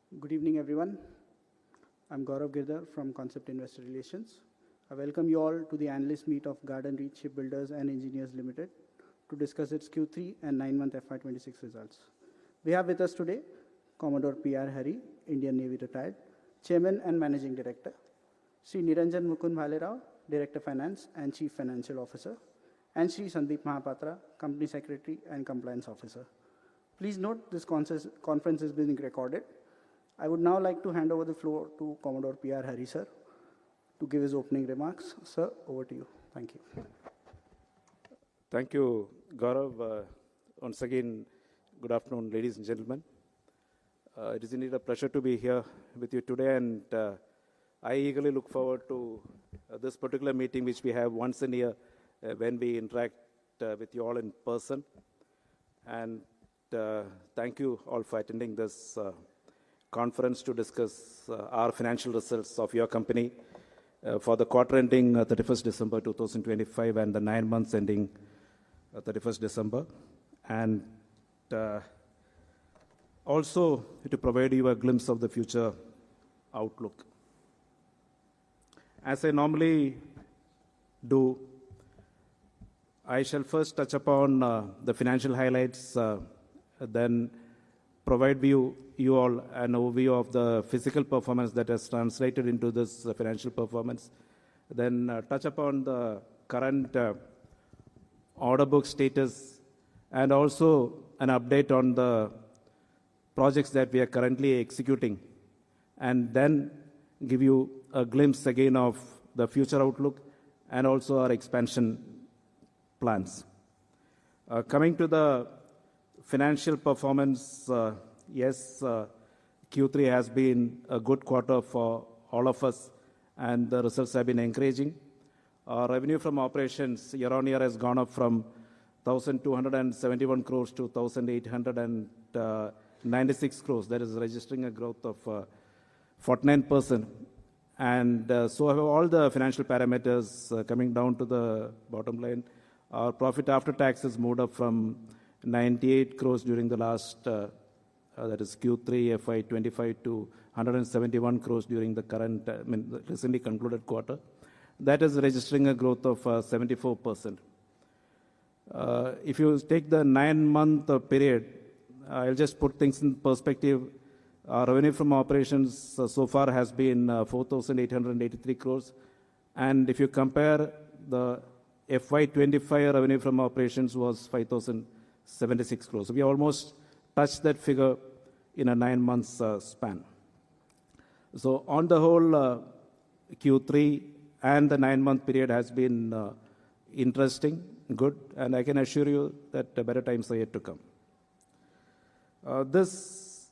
Good evening, everyone. I'm Gaurav Girdhar from Concept Investor Relations. I welcome you all to the analyst meet of Garden Reach Shipbuilders and Engineers Limited to discuss its Q3 and 9-month FY26 results. We have with us today Commodore P.R. Hari, Indian Navy retired, Chairman and Managing Director, Sri Niranjan Mukund Bhalerao, Director Finance and Chief Financial Officer, and Sri Sandeep Mahapatra, Company Secretary and Compliance Officer. Please note this conference is being recorded. I would now like to hand over the floor to Commodore P.R. Hari, sir, to give his opening remarks. Sir, over to you. Thank you. Thank you, Gaurav. Once again, good afternoon, ladies and gentlemen. It is indeed a pleasure to be here with you today, and I eagerly look forward to this particular meeting, which we have once a year when we interact with you all in person. And thank you all for attending this conference to discuss our financial results of your company for the quarter ending 31st December 2025 and the 9 months ending 31st December. And also to provide you a glimpse of the future outlook. As I normally do, I shall first touch upon the financial highlights, then provide you all an overview of the physical performance that has translated into this financial performance, then touch upon the current order book status, and also an update on the projects that we are currently executing, and then give you a glimpse again of the future outlook and also our expansion plans. Coming to the financial performance, yes, Q3 has been a good quarter for all of us, and the results have been encouraging. Our revenue from operations year on year has gone up from 1,271 crores to 1,896 crores. That is registering a growth of 49%. And so have all the financial parameters coming down to the bottom line. Our profit after tax has moved up from 98 crores during the last, that is Q3 FY25 to 171 crores during the current, recently concluded quarter. That is registering a growth of 74%. If you take the 9-month period, I'll just put things in perspective. Our revenue from operations so far has been 4,883 crores. And if you compare the FY25 revenue from operations was 5,076 crores. So we almost touched that figure in a 9 months span. So on the whole, Q3 and the 9-month period has been interesting, good, and I can assure you that better times are yet to come. This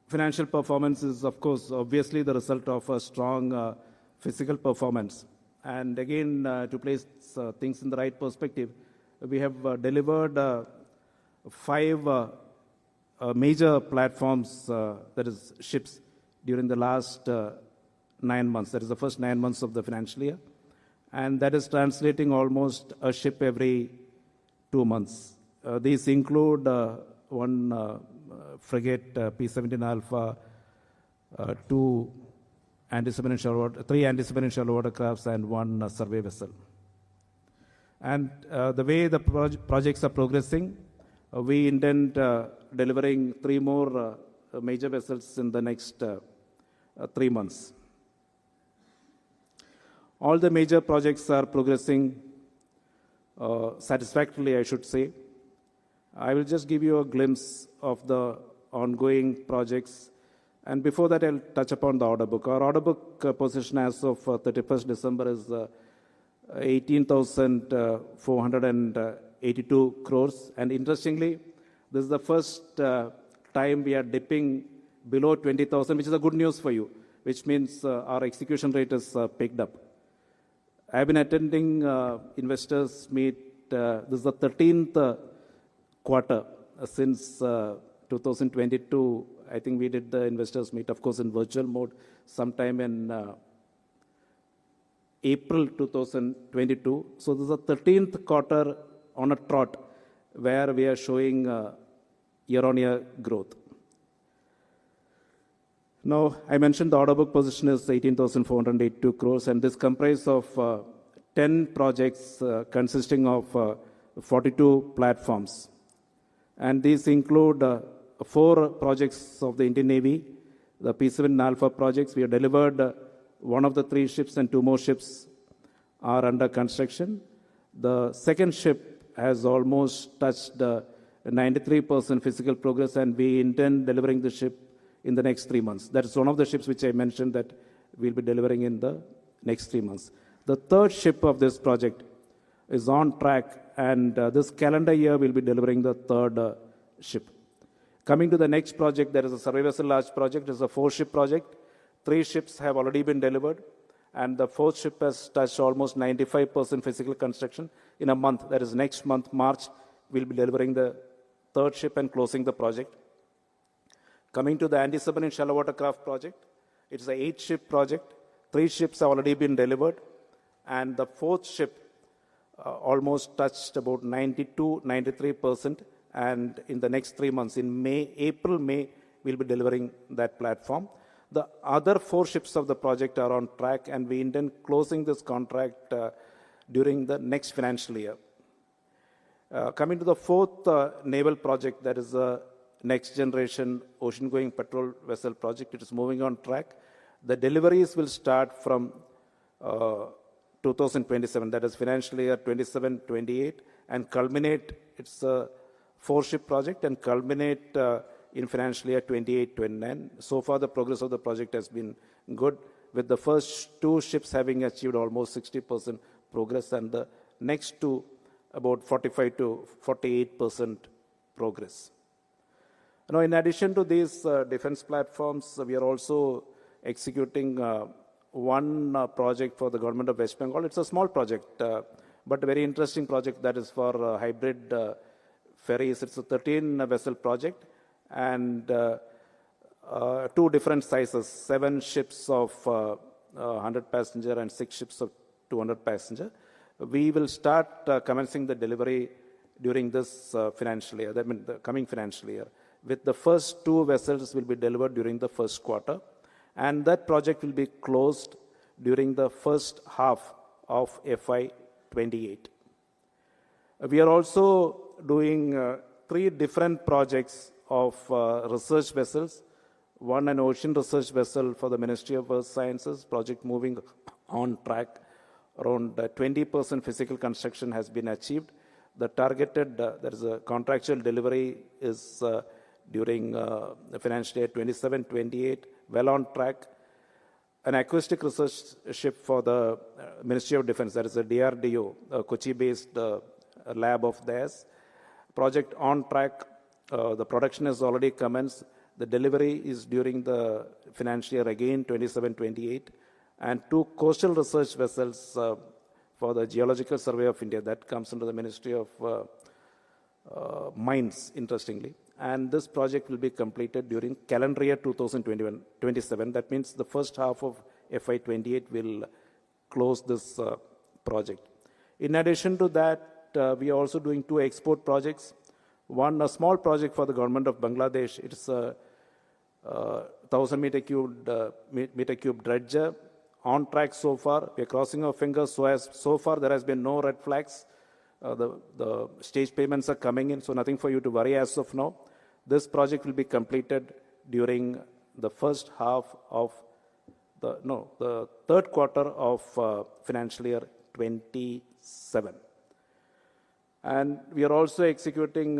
financial performance is, of course, obviously the result of a strong physical performance. And again, to place things in the right perspective, we have delivered 5 major platforms, that is ships, during the last 9 months. That is the first 9 months of the financial year. And that is translating almost a ship every 2 months. These include one frigate P-17 Alpha, 3 anti-submarine shallow water crafts, and 1 survey vessel. And the way the projects are progressing, we intend delivering 3 more major vessels in the next 3 months. All the major projects are progressing satisfactorily, I should say. I will just give you a glimpse of the ongoing projects. And before that, I'll touch upon the order book. Our order book position as of 31st December is 18,482 crores. And interestingly, this is the first time we are dipping below 20,000, which is a good news for you, which means our execution rate is picked up. I've been attending investors meet. This is the 13th quarter since 2022. I think we did the investors meet, of course, in virtual mode sometime in April 2022. So this is the 13th quarter on a trot where we are showing year-on-year growth. Now, I mentioned the order book position is 18,482 crores, and this comprises of 10 projects consisting of 42 platforms. And these include 4 projects of the Indian Navy, the P7 Alpha projects. We have delivered one of the 3 ships, and 2 more ships are under construction. The second ship has almost touched 93% physical progress, and we intend delivering the ship in the next 3 months. That is one of the ships which I mentioned that we'll be delivering in the next 3 months. The third ship of this project is on track, and this calendar year we'll be delivering the third ship. Coming to the next project, there is a survey vessel large project. It is a 4-ship project. 3 ships have already been delivered, and the 4th ship has touched almost 95% physical construction. In a month, that is next month, March, we'll be delivering the 3rd ship and closing the project. Coming to the anti-submarine shallow water craft project, it's an 8-ship project. 3 ships have already been delivered, and the 4th ship almost touched about 92-93%, and in the next 3 months, in April, May, we'll be delivering that platform. The other 4 ships of the project are on track, and we intend closing this contract during the next financial year. Coming to the 4th naval project, that is a next generation ocean-going patrol vessel project. It is moving on track. The deliveries will start from 2027, that is financial year 27-28, and culminate, it's a 4-ship project, and culminate in financial year 28-29. So far, the progress of the project has been good, with the first 2 ships having achieved almost 60% progress, and the next 2 about 45-48% progress. Now, in addition to these defense platforms, we are also executing one project for the government of West Bengal. It's a small project, but a very interesting project that is for hybrid ferries. It's a 13-vessel project, and 2 different sizes, 7 ships of 100 passenger and 6 ships of 200 passenger. We will start commencing the delivery during this financial year, that means the coming financial year, with the first 2 vessels will be delivered during the first quarter, and that project will be closed during the first half of FY28. We are also doing 3 different projects of research vessels. One, an ocean research vessel for the Ministry of Earth Sciences, project moving on track. Around 20% physical construction has been achieved. The targeted, there is a contractual delivery is during the financial year 27-28, well on track. An acoustic research ship for the Ministry of Defense, that is a DRDO, a Kochi-based lab of theirs. Project on track. The production has already commenced. The delivery is during the financial year again 27-28. And 2 coastal research vessels for the Geological Survey of India, that comes under the Ministry of Mines, interestingly. And this project will be completed during calendar year 2027. That means the first half of FY28 will close this project. In addition to that, we are also doing 2 export projects. One, a small project for the government of Bangladesh. It's a 1,000 meter cube dredger. On track so far. We are crossing our fingers. So far there has been no red flags. The stage payments are coming in, so nothing for you to worry as of now. This project will be completed during the first half of the 3rd quarter of financial year 27. And we are also executing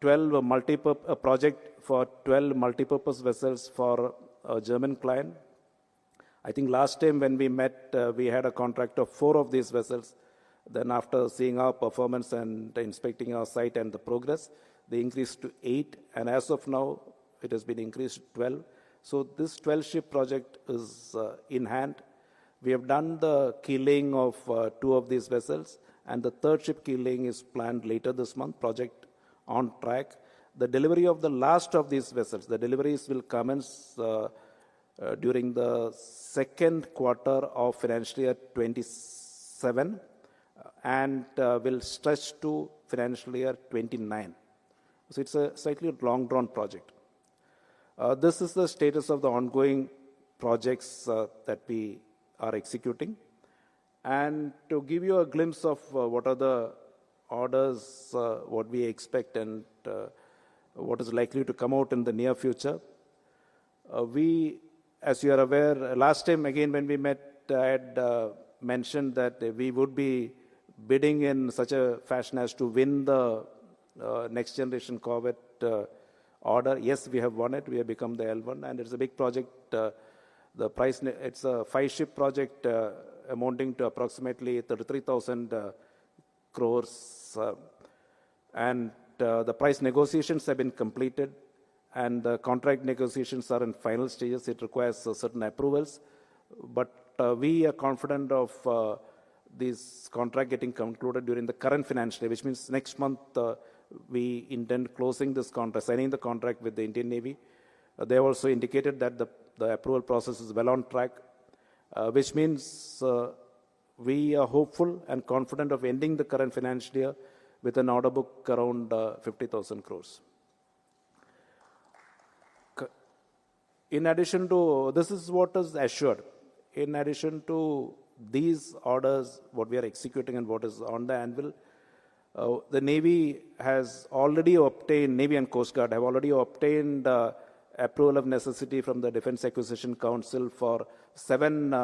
12 project for 12 multi-purpose vessels for a German client. I think last time when we met, we had a contract of 4 of these vessels. Then after seeing our performance and inspecting our site and the progress, they increased to 8. And as of now, it has been increased to 12. So this 12-ship project is in hand. We have done the keeling of 2 of these vessels, and the 3rd ship keeling is planned later this month, project on track. The delivery of the last of these vessels, the deliveries will commence during the 2nd quarter of financial year 27 and will stretch to financial year 29. So it's a slightly long-drawn project. This is the status of the ongoing projects that we are executing. And to give you a glimpse of what are the orders, what we expect, and what is likely to come out in the near future, we, as you are aware, last time again when we met, I had mentioned that we would be bidding in such a fashion as to win the next generation Corvette order. Yes, we have won it. We have become the L1, and it's a big project. The price, it's a 5-ship project amounting to approximately 33,000 crores. And the price negotiations have been completed, and the contract negotiations are in final stages. It requires certain approvals, but we are confident of this contract getting concluded during the current financial year, which means next month we intend closing this contract, signing the contract with the Indian Navy. They have also indicated that the approval process is well on track, which means we are hopeful and confident of ending the current financial year with an order book around 50,000 crores. In addition to, this is what is assured. In addition to these orders, what we are executing and what is on the anvil, the Navy has already obtained, Navy and Coast Guard have already obtained approval of necessity from the Defense Acquisition Council for 7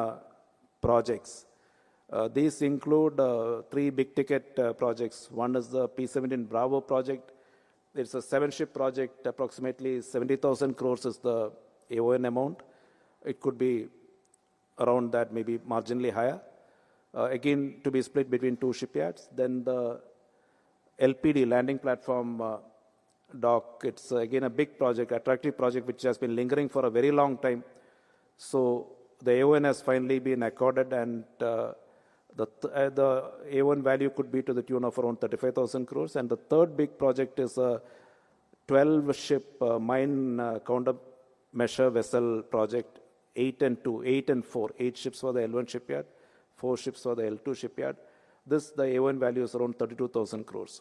projects. These include 3 big-ticket projects. One is the P-17 Bravo project. It's a 7-ship project. Approximately 70,000 crores is the AON amount. It could be around that, maybe marginally higher. Again, to be split between 2 shipyards. Then the LPD, Landing Platform Dock, it's again a big project, attractive project, which has been lingering for a very long time. So the AON has finally been accorded, and the AON value could be to the tune of around 35,000 crores. And the third big project is a 12-ship mine countermeasure vessel project, 8 and 4, 8 ships for the L1 shipyard, 4 ships for the L2 shipyard. This, the AON value is around 32,000 crores.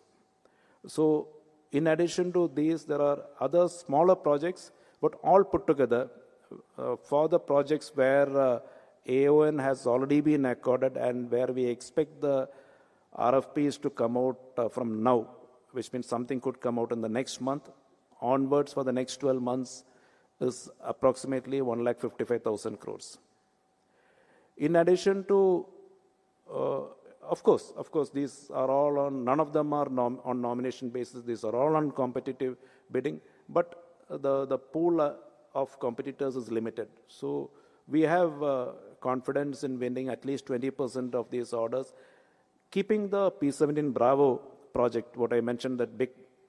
So in addition to these, there are other smaller projects, but all put together for the projects where AON has already been accorded and where we expect the RFPs to come out from now, which means something could come out in the next month onwards for the next 12 months, is approximately 1,55,000 crores. In addition to, of course, these are all on, none of them are on nomination basis. These are all on competitive bidding, but the pool of competitors is limited. So we have confidence in winning at least 20% of these orders. Keeping the P-17 Bravo project, what I mentioned, that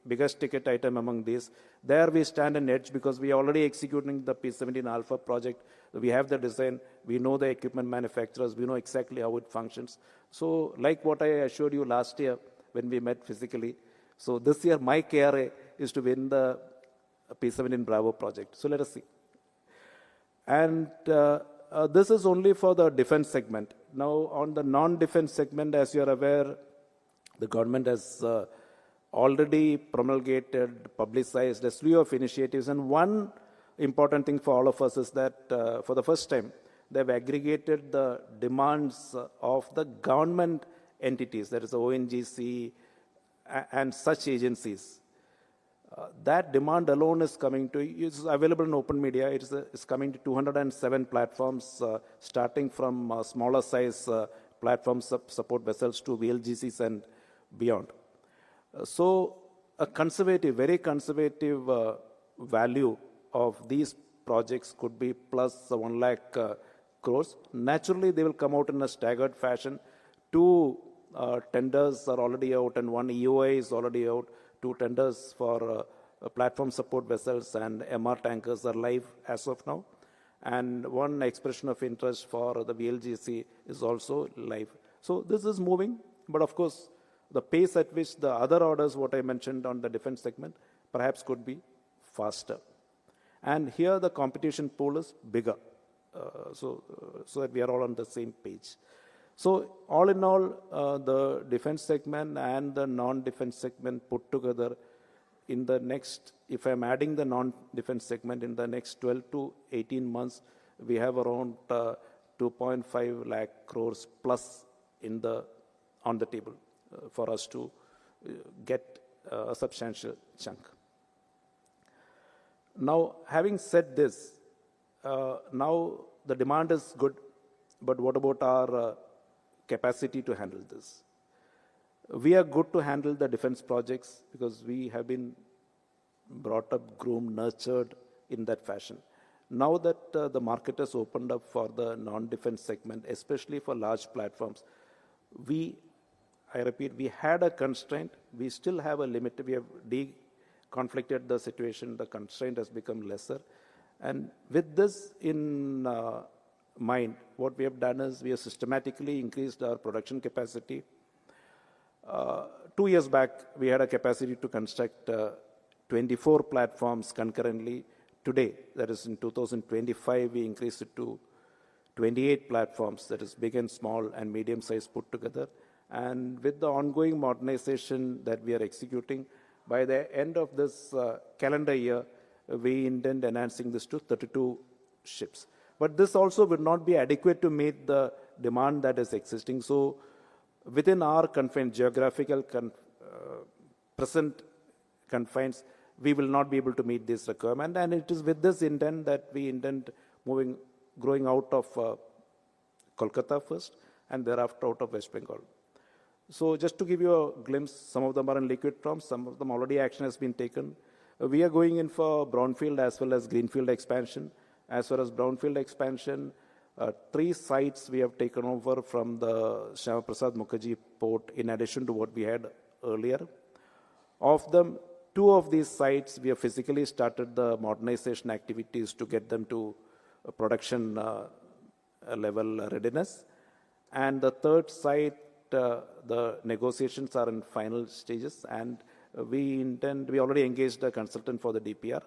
biggest ticket item among these, there we stand an edge because we are already executing the P-17 Alpha project. We have the design, we know the equipment manufacturers, we know exactly how it functions. So like what I assured you last year when we met physically, so this year my KRA is to win the P-17 Bravo project. So let us see. And this is only for the defense segment. Now on the non-defense segment, as you are aware, the government has already promulgated, publicized a slew of initiatives. And one important thing for all of us is that for the first time, they've aggregated the demands of the government entities, that is ONGC and such agencies. That demand alone is coming to, it's available in open media, it's coming to 207 platforms, starting from smaller size platforms support vessels to VLGCs and beyond. So a conservative, very conservative value of these projects could be plus 1 lakh crores. Naturally, they will come out in a staggered fashion. 2 tenders are already out and 1 EOI is already out. 2 tenders for platform support vessels and MR tankers are live as of now. And 1 expression of interest for the VLGC is also live. So this is moving, but of course, the pace at which the other orders, what I mentioned on the defense segment, perhaps could be faster. And here the competition pool is bigger, so that we are all on the same page. So all in all, the defense segment and the non-defense segment put together in the next, if I'm adding the non-defense segment, in the next 12 to 18 months, we have around 2.5 lakh crores plus on the table for us to get a substantial chunk. Now, having said this, now the demand is good, but what about our capacity to handle this? We are good to handle the defense projects because we have been brought up, groomed, nurtured in that fashion. Now that the market has opened up for the non-defense segment, especially for large platforms, I repeat, we had a constraint. We still have a limit. We have deconflicted the situation. The constraint has become lesser. And with this in mind, what we have done is we have systematically increased our production capacity. 2 years back, we had a capacity to construct 24 platforms concurrently. Today, that is in 2025, we increased it to 28 platforms, that is big and small and medium size put together. And with the ongoing modernization that we are executing, by the end of this calendar year, we intend enhancing this to 32 ships. But this also will not be adequate to meet the demand that is existing. So within our confines, geographical present confines, we will not be able to meet this requirement. And it is with this intent that we intend growing out of Kolkata first and thereafter out of West Bengal. So just to give you a glimpse, some of them are in liquid form, some of them already action has been taken. We are going in for brownfield as well as greenfield expansion. As far as brownfield expansion, 3 sites we have taken over from the Shyama Prasad Mukherjee port in addition to what we had earlier. Of them, 2 of these sites, we have physically started the modernization activities to get them to production level readiness. And the 3rd site, the negotiations are in final stages, and we already engaged a consultant for the DPR.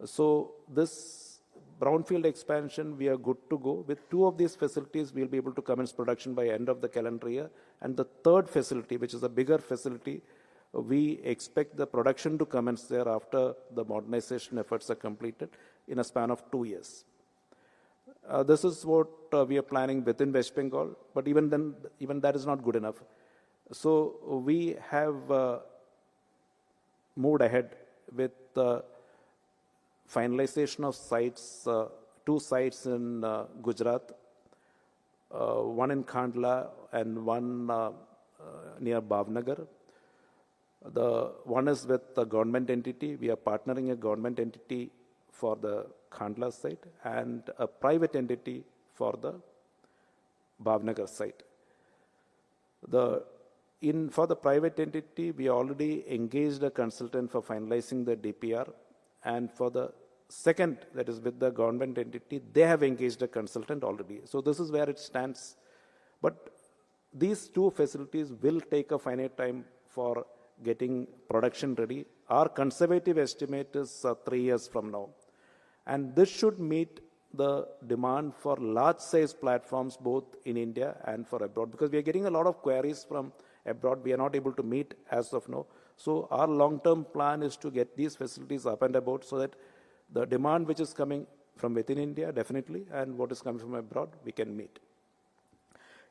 So this brownfield expansion, we are good to go. With 2 of these facilities, we'll be able to commence production by end of the calendar year. And the 3rd facility, which is a bigger facility, we expect the production to commence there after the modernization efforts are completed in a span of 2 years. This is what we are planning within West Bengal, but even that is not good enough. So we have moved ahead with finalization of sites, 2 sites in Gujarat, 1 in Khandla and 1 near Bhavnagar. The one is with the government entity. We are partnering a government entity for the Khandla site and a private entity for the Bhavnagar site. For the private entity, we already engaged a consultant for finalizing the DPR, and for the second, that is with the government entity, they have engaged a consultant already. So this is where it stands. But these 2 facilities will take a finite time for getting production ready. Our conservative estimate is 3 years from now. And this should meet the demand for large size platforms both in India and for abroad, because we are getting a lot of queries from abroad we are not able to meet as of now. So our long-term plan is to get these facilities up and about so that the demand which is coming from within India, definitely, and what is coming from abroad, we can meet.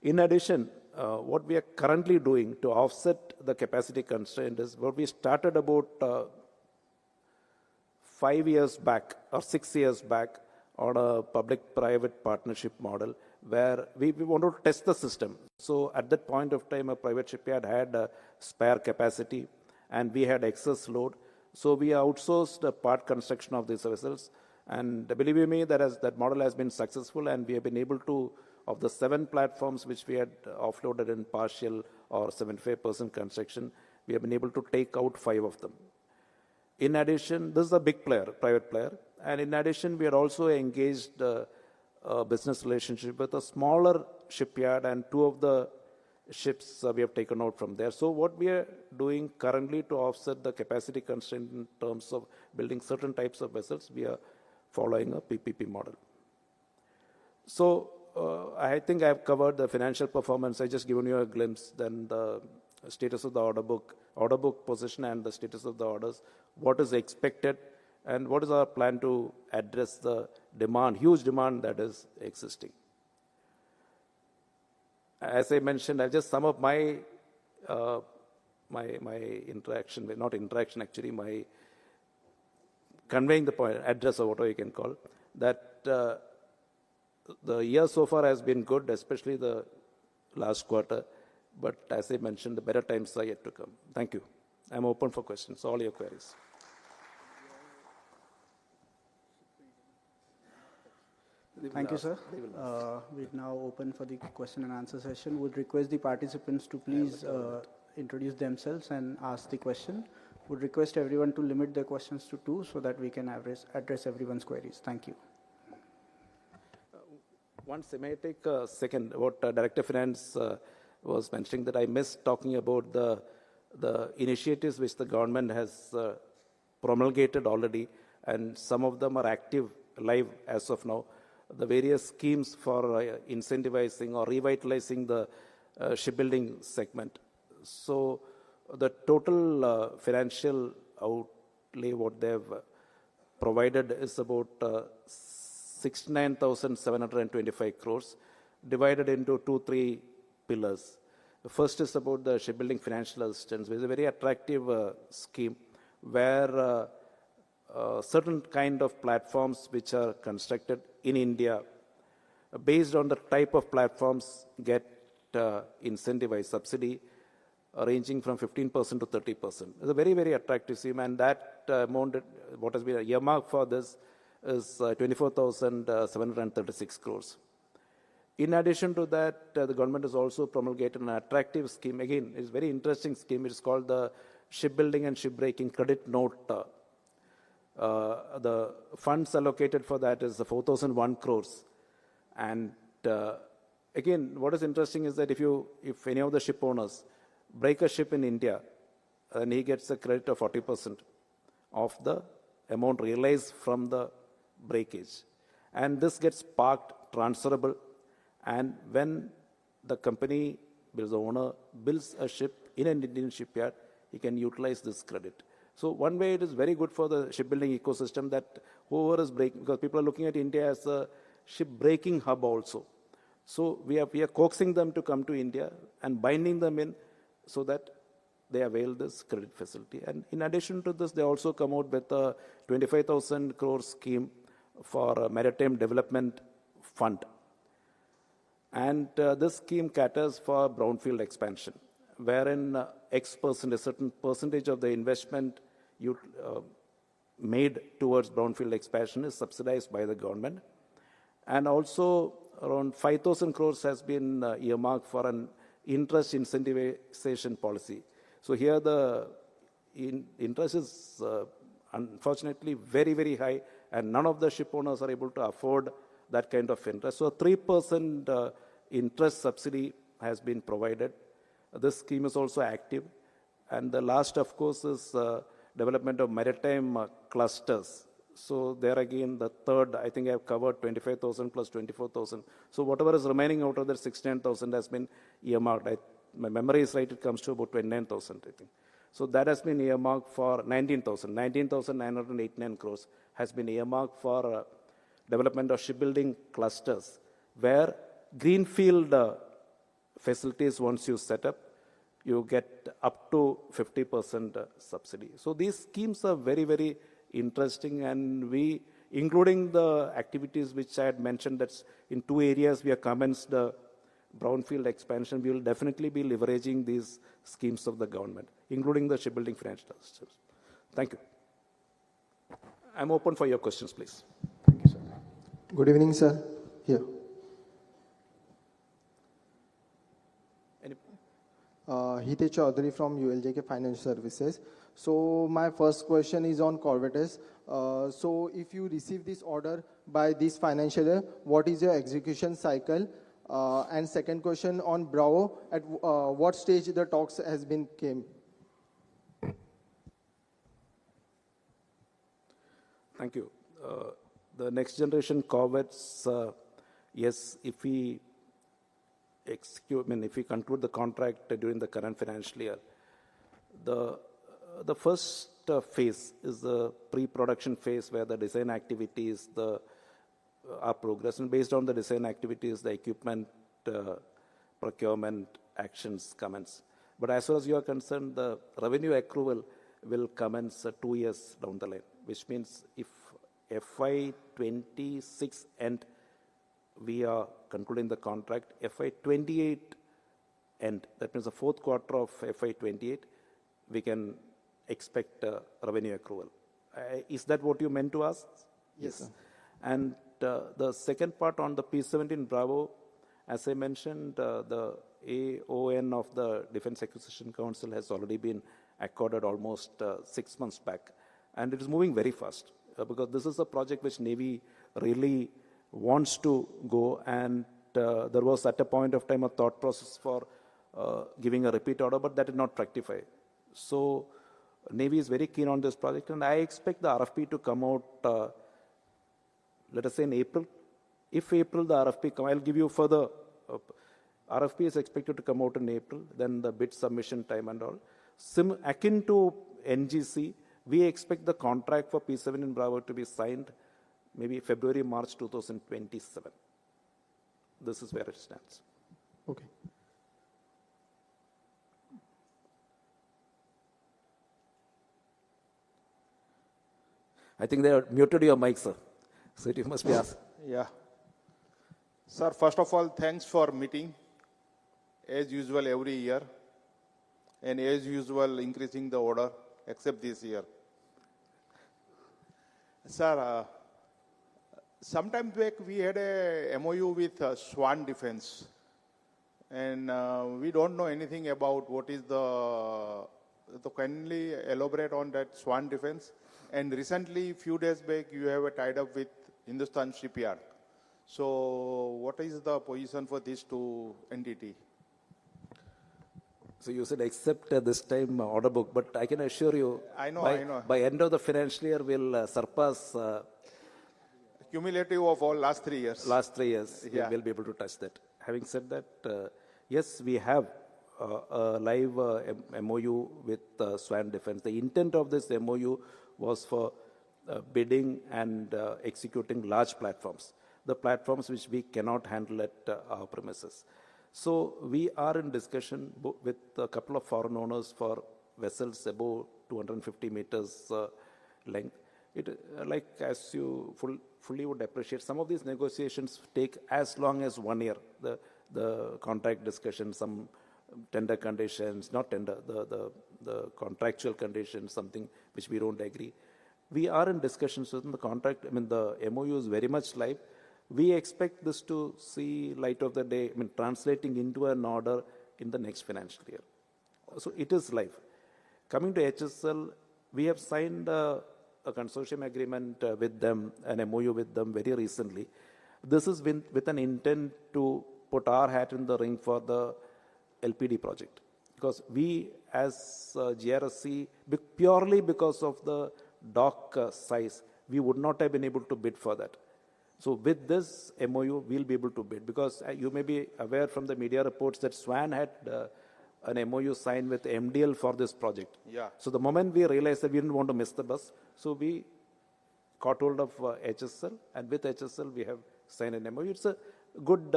In addition, what we are currently doing to offset the capacity constraint is what we started about 5 years back or 6 years back on a public-private partnership model where we wanted to test the system. So at that point of time, a private shipyard had spare capacity and we had excess load. So we outsourced part construction of these vessels. And believe you me, that model has been successful, and we have been able to, of the 7 platforms which we had offloaded in partial or 75% construction, we have been able to take out 5 of them. In addition, this is a big player, private player. And in addition, we are also engaged a business relationship with a smaller shipyard, and 2 of the ships we have taken out from there. So what we are doing currently to offset the capacity constraint in terms of building certain types of vessels, we are following a PPP model. So I think I have covered the financial performance. I just given you a glimpse. Then the status of the order book position and the status of the orders, what is expected, and what is our plan to address the demand, huge demand that is existing. As I mentioned, I'll just sum up my my interaction, not interaction actually, my conveying the point, address or whatever you can call, that the year so far has been good, especially the last quarter. But as I mentioned, the better times are yet to come. Thank you. I'm open for questions, all your queries. Thank you, sir. We now open for the question and answer session. Would request the participants to please introduce themselves and ask the question. Would request everyone to limit their questions to 2 so that we can address everyone's queries. Thank you. Once I may take a second, what Director Finance was mentioning, that I missed talking about the initiatives which the government has promulgated already, and some of them are active, live as of now. The various schemes for incentivizing or revitalizing the shipbuilding segment. So the total financial outlay what they have provided is about 69,725 crores, divided into 2-3 pillars. The first is about the shipbuilding financial assistance, which is a very attractive scheme where certain kind of platforms which are constructed in India, based on the type of platforms, get incentivized subsidy ranging from 15% to 30%. It's a very, very attractive scheme, and that amount, what has been earmarked for this, is 24,736 crores. In addition to that, the government has also promulgated an attractive scheme. Again, it's a very interesting scheme. It's called the Shipbuilding and Shipbreaking Credit Note. The funds allocated for that is 4,001 crores. And again, what is interesting is that if any of the ship owners break a ship in India, then he gets a credit of 40% of the amount realized from the breakage. And this gets parked, transferable, and when the company, the owner, builds a ship in an Indian shipyard, he can utilize this credit. So one way it is very good for the shipbuilding ecosystem, that whoever is breaking, because people are looking at India as a ship-breaking hub also. So we are coaxing them to come to India and binding them in so that they avail this credit facility. And in addition to this, they also come out with a 25,000 crore scheme for a maritime development fund. And this scheme caters for brownfield expansion, wherein a certain percentage of the investment made towards brownfield expansion is subsidized by the government. And also around 5,000 crores has been earmarked for an interest incentivization policy. So here the interest is unfortunately very, very high, and none of the ship owners are able to afford that kind of interest. So 3% interest subsidy has been provided. This scheme is also active. And the last, of course, is development of maritime clusters. So there again, the third, I think I have covered 25,000 plus 24,000. So whatever is remaining out of that 16,000 has been earmarked. My memory is right, it comes to about 29,000, I think. So that has been earmarked for 19,989 crores has been earmarked for development of shipbuilding clusters, where greenfield facilities, once you set up, you get up to 50% subsidy. So these schemes are very, very interesting, and we, including the activities which I had mentioned, that's in 2 areas we have commenced the brownfield expansion, we will definitely be leveraging these schemes of the government, including the shipbuilding financial assistance. Thank you. I'm open for your questions, please. Thank you, sir. Good evening, sir. Here. Hitesh Chaudhary from ULJK Financial Services. So my first question is on corvettes. So if you receive this order by this financial year, what is your execution cycle? And second question on Bravo, at what stage the talks has been came? Thank you. The next generation corvettes, yes, if we execute, I mean, if we conclude the contract during the current financial year, the first phase is the pre-production phase where the design activities are progress, and based on the design activities, the equipment procurement actions commence. But as far as you are concerned, the revenue accrual will commence 2 years down the line, which means if FY26 end, we are concluding the contract, FY28 end, that means the fourth quarter of FY28, we can expect revenue accrual. Is that what you meant to ask? Yes, sir. And the second part on the P-17 Bravo, as I mentioned, the AON of the Defense Acquisition Council has already been accorded almost 6 months back. And it is moving very fast because this is a project which Navy really wants to go. And there was at a point of time a thought process for giving a repeat order, but that did not fructify. So Navy is very keen on this project, and I expect the RFP to come out, let us say in April. If April the RFP come, I'll give you further. RFP is expected to come out in April, then the bid submission time and all. Akin to NGC, we expect the contract for P-17 Bravo to be signed maybe February, March 2027. This is where it stands. Okay. I think they are muted your mic, sir. So you must be asked. Yeah. Sir, first of all, thanks for meeting, as usual, every year. And as usual, increasing the order, except this year. Sir, sometime back we had a MOU with Swan Defense. And we don't know anything about what is the kindly elaborate on that Swan Defense. And recently, few days back, you have a tied up with Hindustan Shipyard. So what is the position for these two entities? So you said except this time order book, but I can assure you, I know. by end of the financial year, we'll surpass Cumulative of all last 3 years. last 3 years. Yeah. We'll be able to touch that. Having said that, yes, we have a live MOU with Swan Defense. The intent of this MOU was for bidding and executing large platforms, the platforms which we cannot handle at our premises. So we are in discussion with a couple of foreign owners for vessels above 250 meters length. Like as you fully would appreciate, some of these negotiations take as long as 1 year. The contract discussion, some tender conditions, not tender, the contractual conditions, something which we don't agree. We are in discussions with the contract. I mean, the MOU is very much live. We expect this to see light of the day, I mean, translating into an order in the next financial year. So it is live. Coming to HSL, we have signed a consortium agreement with them, an MOU with them very recently. This is with an intent to put our hat in the ring for the LPD project. Because we as GRSC, purely because of the dock size, we would not have been able to bid for that. So with this MOU, we'll be able to bid, because you may be aware from the media reports that Swan had an MOU signed with MDL for this project. Yeah. So the moment we realized that we didn't want to miss the bus, so we caught hold of HSL, and with HSL we have signed an MOU. It's a good,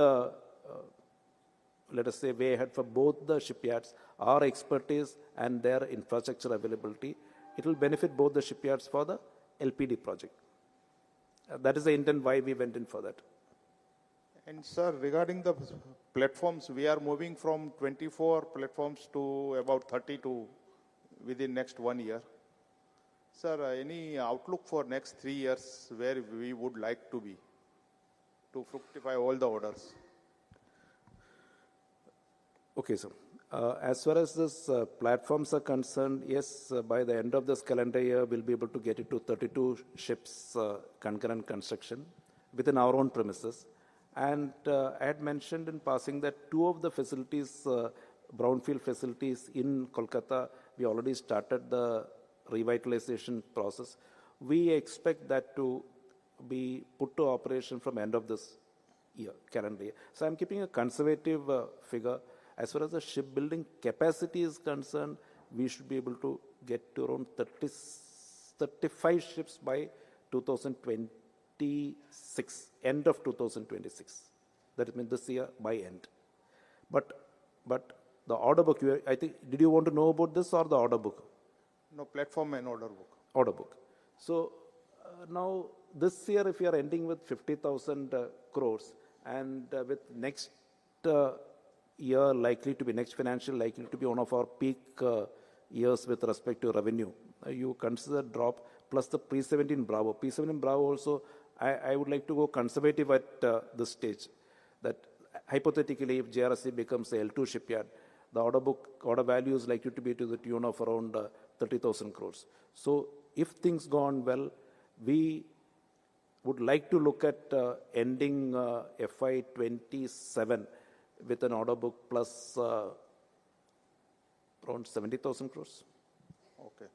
let us say, way ahead for both the shipyards, our expertise and their infrastructure availability. It will benefit both the shipyards for the LPD project. That is the intent why we went in for that. And sir, regarding the platforms, we are moving from 24 platforms to about 32 within next 1 year. Sir, any outlook for next 3 years where we would like to be to fructify all the orders? Okay, sir. As far as this platforms are concerned, yes, by the end of this calendar year, we'll be able to get it to 32 ships concurrent construction within our own premises. And I had mentioned in passing that 2 of the facilities, brownfield facilities in Kolkata, we already started the revitalization process. We expect that to be put to operation from end of this year, calendar year. So I'm keeping a conservative figure. As far as the shipbuilding capacity is concerned, we should be able to get to around 35 ships by 2026, end of 2026. That means this year by end. But the order book, I think, did you want to know about this or the order book? No, platform and order book. Order book. So now this year, if you are ending with 50,000 crores, and with next year likely to be, next financial likely to be one of our peak years with respect to revenue, you consider drop plus the P-17 Bravo. P-17 Bravo also, I would like to go conservative at this stage. That hypothetically, if JRSC becomes a L2 shipyard, the order value is likely to be to the tune of around 30,000 crores. So if things go on well, we would like to look at ending FY27 with an order book plus around 70,000 crores. Okay.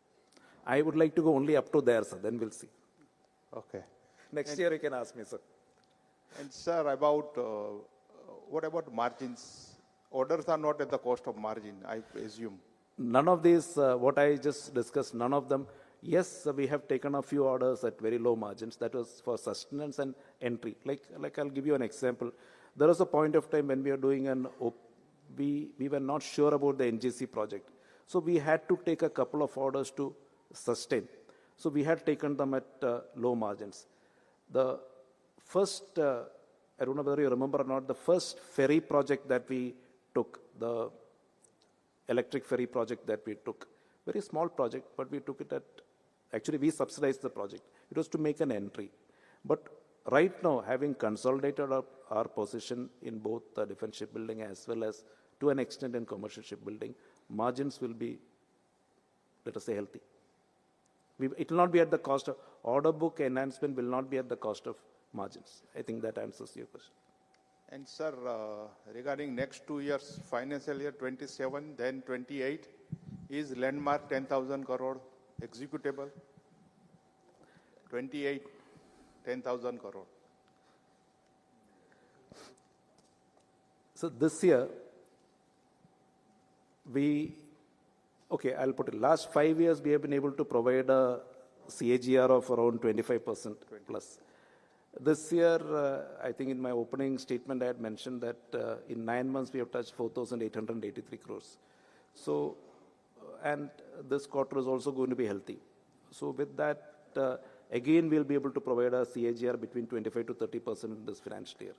I would like to go only up to there, sir. Then we'll see. Okay. Next year you can ask me, sir. And sir, about what about margins? Orders are not at the cost of margin, I assume. None of these, what I just discussed, none of them. Yes, we have taken a few orders at very low margins. That was for sustenance and entry. Like I'll give you an example. There was a point of time when we were doing we were not sure about the NGC project. So we had to take a couple of orders to sustain. So we had taken them at low margins. The first, I don't know whether you remember or not, the first ferry project that we took, the electric ferry project that we took, very small project, but we took it at, actually we subsidized the project. It was to make an entry. But right now, having consolidated our position in both the defense shipbuilding as well as to an extent in commercial shipbuilding, margins will be, let us say, healthy. It will not be at the cost of, order book enhancement will not be at the cost of margins. I think that answers your question. And sir, regarding next 2 years, financial year 27, then 28, is landmark 10,000 crore executable? 28, 10,000 crore. So this year, I'll put it, last 5 years we have been able to provide a CAGR of around 25% plus. This year, I think in my opening statement I had mentioned that in 9 months we have touched 4,883 crores. So, and this quarter is also going to be healthy. So with that, again we'll be able to provide a CAGR between 25 to 30% in this financial year.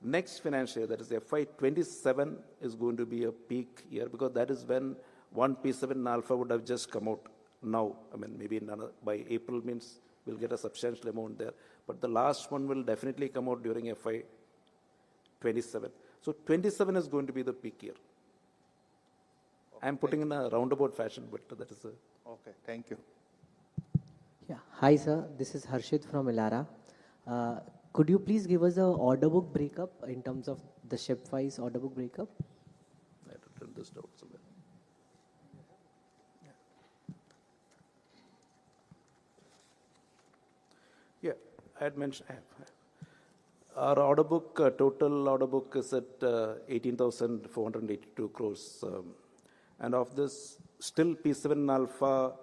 Next financial year, that is FY27, is going to be a peak year because that is when one P7 Alpha would have just come out now. I mean, maybe by April means we'll get a substantial amount there. But the last one will definitely come out during FY27. So 27 is going to be the peak year. Okay, I'm putting in a roundabout fashion, but that is a... Okay, thank you. Yeah. Hi, sir. This is Harshit from Elara. Could you please give us a order book breakup in terms of the ship-wise order book breakup? I have to turn this down somewhere. Yeah, I had mentioned, our order book, total order book is at 18,482 crores. And of this, still P7 Alpha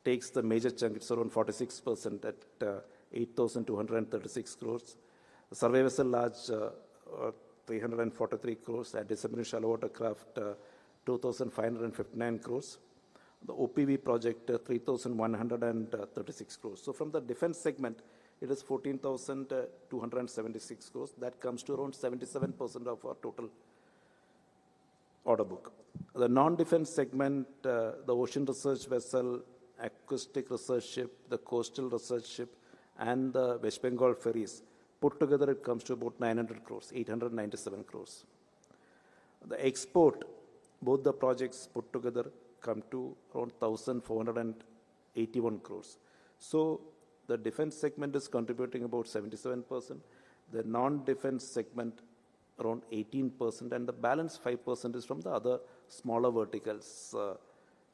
takes the major chunk, it's around 46% at 8,236 crores. The survey vessel large, 343 crores. At submarine shallow water craft, 2,559 crores. The OPV project, 3,136 crores. So from the defense segment, it is 14,276 crores. That comes to around 77% of our total order book. The non-defense segment, the ocean research vessel, acoustic research ship, the coastal research ship, and the West Bengal ferries, put together it comes to about 900 crores, 897 crores. The export, both the projects put together come to around 1,481 crores. So the defense segment is contributing about 77%, the non-defense segment around 18%, and the balance 5% is from the other smaller verticals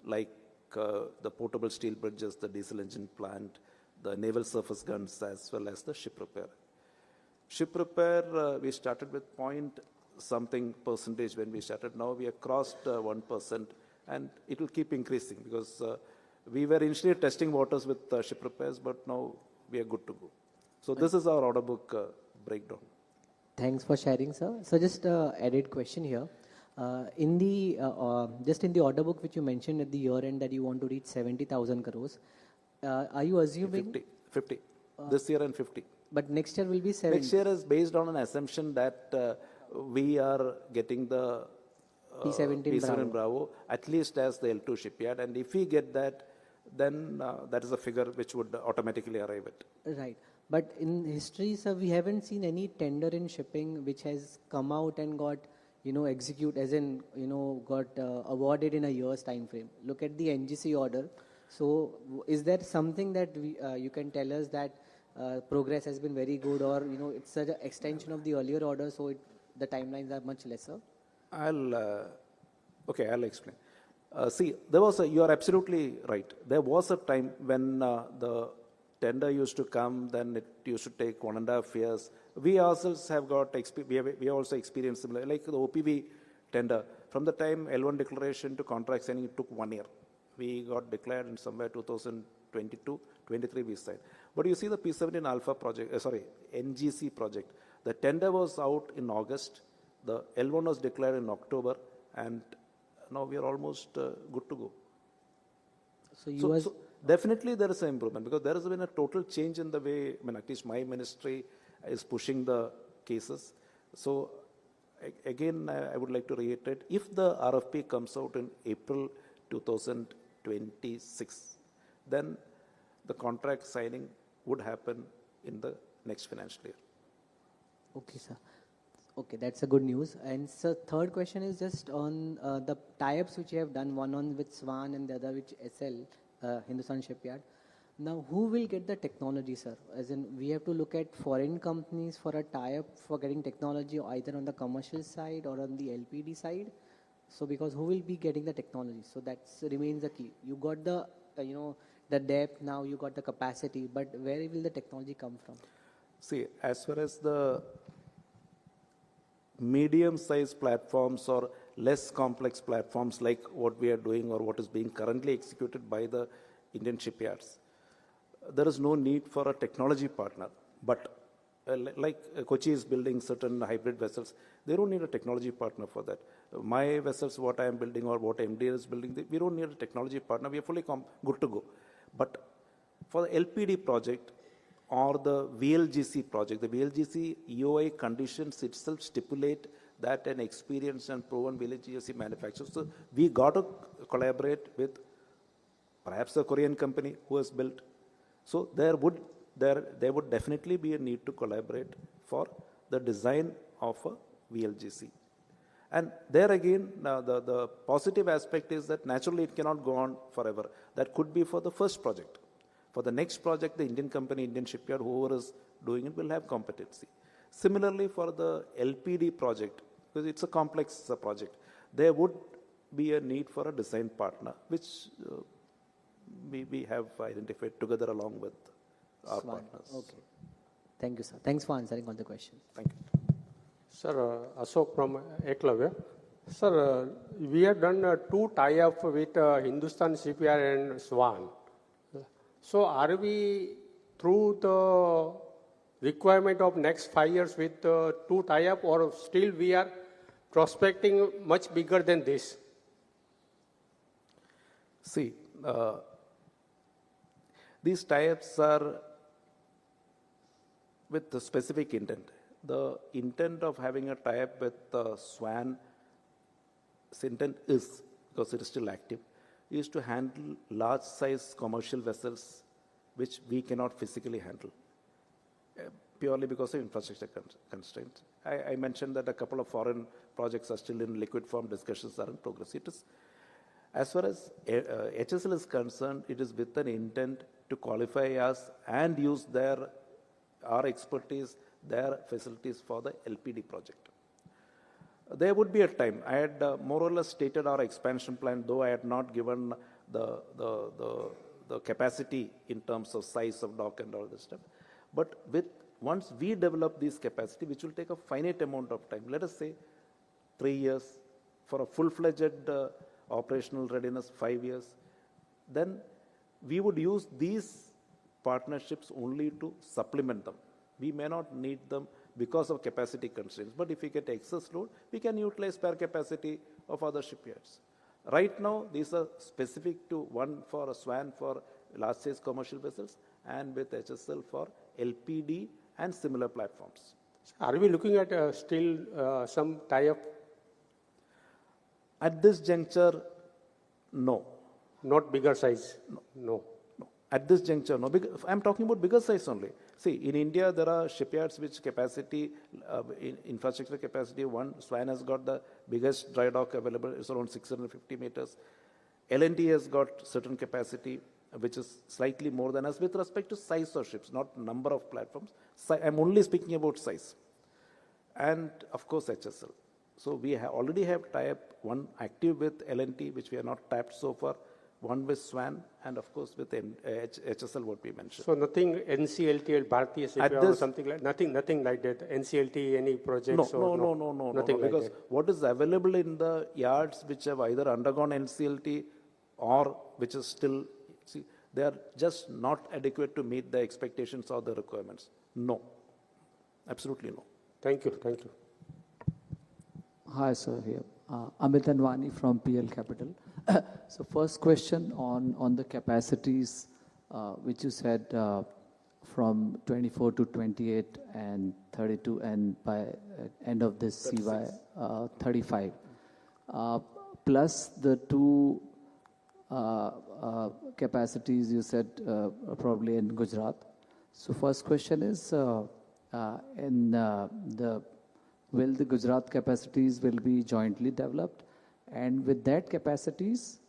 like the portable steel bridges, the diesel engine plant, the naval surface guns, as well as the ship repair. Ship repair, we started with point something percentage when we started. Now we have crossed 1%, and it will keep increasing because we were initially testing waters with ship repairs, but now we are good to go. So this is our order book breakdown. Thanks for sharing, sir. So just added question here. In the just in the order book which you mentioned at the year end that you want to reach 70,000 crores, are you assuming 50. This year and 50. But next year will be 70. Next year is based on an assumption that we are getting the P17 Bravo at least as the L2 shipyard, and if we get that, then that is a figure which would automatically arrive at. Right. But in history, sir, we haven't seen any tender in shipping which has come out and got, execute as in, got awarded in a year's time frame. Look at the NGC order. So is there something that you can tell us that progress has been very good, or, it's an extension of the earlier order, so the timelines are much lesser? I'll explain. See, you are absolutely right. There was a time when the tender used to come, then it used to take 1.5 years. We ourselves have got, we have also experienced similar, like the OPV tender. From the time L1 declaration to contract signing, it took 1 year. We got declared in somewhere 2022, 23 we signed. But you see the P17 Alpha project, NGC project. The tender was out in August. The L1 was declared in October, and now we are almost good to go. So definitely there is an improvement because there has been a total change in the way, at least my ministry is pushing the cases. So again, I would like to reiterate, if the RFP comes out in April 2026, then the contract signing would happen in the next financial year. Okay, sir. Okay, that's a good news. And sir, third question is just on the tie-ups which you have done, one on with Swan and the other with SL, Hindustan Shipyard. Now, who will get the technology, sir? As in, we have to look at foreign companies for a tie-up for getting technology either on the commercial side or on the LPD side. So, because who will be getting the technology? So, that remains the key. You got the, the depth, now you got the capacity, but where will the technology come from? See, as far as the medium-sized platforms or less complex platforms like what we are doing or what is being currently executed by the Indian shipyards, there is no need for a technology partner. But like Kochi is building certain hybrid vessels, they don't need a technology partner for that. My vessels, what I am building or what MD is building, we don't need a technology partner. We are fully good to go. But for the LPD project, or the VLGC project, the VLGC EOI conditions itself stipulate that an experienced and proven VLGC manufacturer. So we got to collaborate with perhaps a Korean company who has built. So there would definitely be a need to collaborate for the design of a VLGC. And there again, the positive aspect is that naturally it cannot go on forever. That could be for the first project. For the next project, the Indian company, Indian shipyard, whoever is doing it will have competency. Similarly, for the LPD project, because it's a complex project, there would be a need for a design partner, which we have identified together along with our partners. Okay. Thank you, sir. Thanks for answering all the questions. Thank you. Sir, Ashok from Eklavya. Sir, we have done 2 tie-up with Hindustan Shipyard and Swan. So are we through the requirement of next 5 years with 2 tie-up, or still we are prospecting much bigger than this? See, these tie-ups are with the specific intent. The intent of having a tie-up with Swan, its intent is, because it is still active, is to handle large size commercial vessels which we cannot physically handle, purely because of infrastructure constraints. I mentioned that a couple of foreign projects are still in liquid form, discussions are in progress. It is, as far as HSL is concerned, it is with an intent to qualify us and use our expertise, their facilities for the LPD project. There would be a time. I had more or less stated our expansion plan, though I had not given the capacity in terms of size of dock and all this stuff. But with once we develop this capacity, which will take a finite amount of time, let us say 3 years, for a full-fledged operational readiness 5 years, then we would use these partnerships only to supplement them. We may not need them because of capacity constraints, but if we get excess load, we can utilize spare capacity of other shipyards. Right now, these are specific to one for a SWAN for large size commercial vessels and with HSL for LPD and similar platforms. Are we looking at still some tie-up? At this juncture, no. Not bigger size? No. No. At this juncture, no. I'm talking about bigger size only. See, in India, there are shipyards which capacity, infrastructure capacity, one, SWAN has got the biggest dry dock available, it's around 650 meters. L&T has got certain capacity, which is slightly more than us with respect to size of ships, not number of platforms. I'm only speaking about size. And of course, HSL. So we already have tie-up, one active with L&T, which we are not tapped so far, one with SWAN, and of course with HSL, what we mentioned. So nothing NCLT or Bharatiya Shipyard or something like nothing like that. NCLT, any projects? No, nothing like because that. what is available in the yards which have either undergone NCLT or which is still, see, they are just not adequate to meet the expectations or the requirements. No, absolutely no. Thank you. Hi, sir. Here, Amit Anwani from PL Capital. So, first question on the capacities, which you said from 24 to 28 and 32, and by end of this CY 35, plus the two capacities you said probably in Gujarat. So, first question is will the Gujarat capacities will be jointly developed, and with that capacities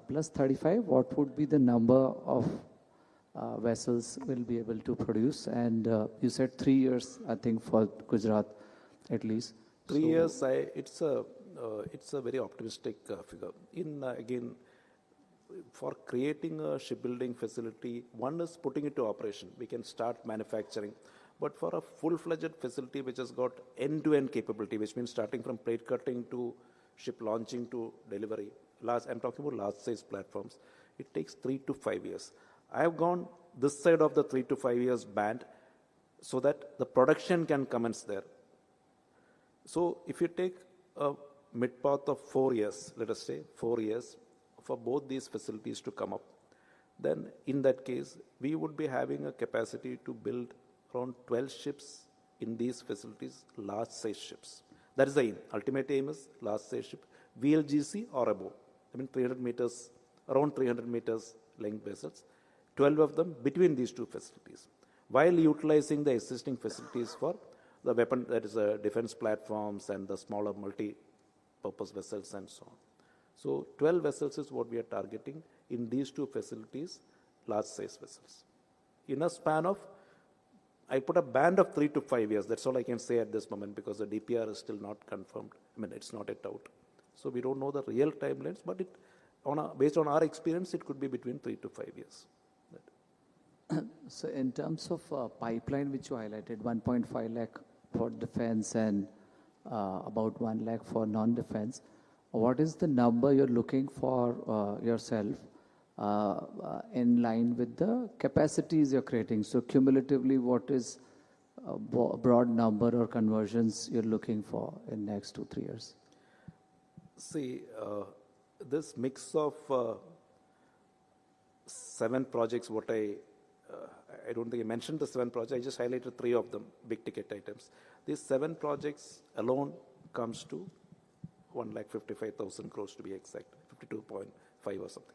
plus 35, what would be the number of vessels will be able to produce? And you said 3 years, I think, for Gujarat at least. 3 years, it's a very optimistic figure. Again, for creating a shipbuilding facility, one is putting it to operation. We can start manufacturing. But for a full-fledged facility which has got end-to-end capability, which means starting from plate cutting to ship launching to delivery, I'm talking about large-size platforms, it takes 3 to 5 years. I have gone this side of the 3 to 5 years band so that the production can commence there. So if you take a mid-path of 4 years, let us say 4 years, for both these facilities to come up, then in that case, we would be having a capacity to build around 12 ships in these facilities, large size ships. That is the aim. Ultimate aim is large size ship, VLGC or above. I mean 300 meters, around 300 meters length vessels, 12 of them between these two facilities, while utilizing the existing facilities for the weapon, that is defense platforms and the smaller multi-purpose vessels and so on. So 12 vessels is what we are targeting in these two facilities, large size vessels. In a span of, I put a band of 3 to 5 years. That's all I can say at this moment because the DPR is still not confirmed. I mean, it's not yet out. So we don't know the real timelines, but based on our experience, it could be between 3 to 5 years. So in terms of pipeline, which you highlighted, 1.5 lakh for defense and about 1 lakh for non-defense, what is the number you're looking for yourself in line with the capacities you're creating? So cumulatively, what is a broad number or conversions you're looking for in next 2-3 years? See, this mix of 7 projects, I don't think I mentioned the 7 projects, I just highlighted 3 of them, big ticket items. These 7 projects alone comes to 1,55,000 crores to be exact, 52.5 or something.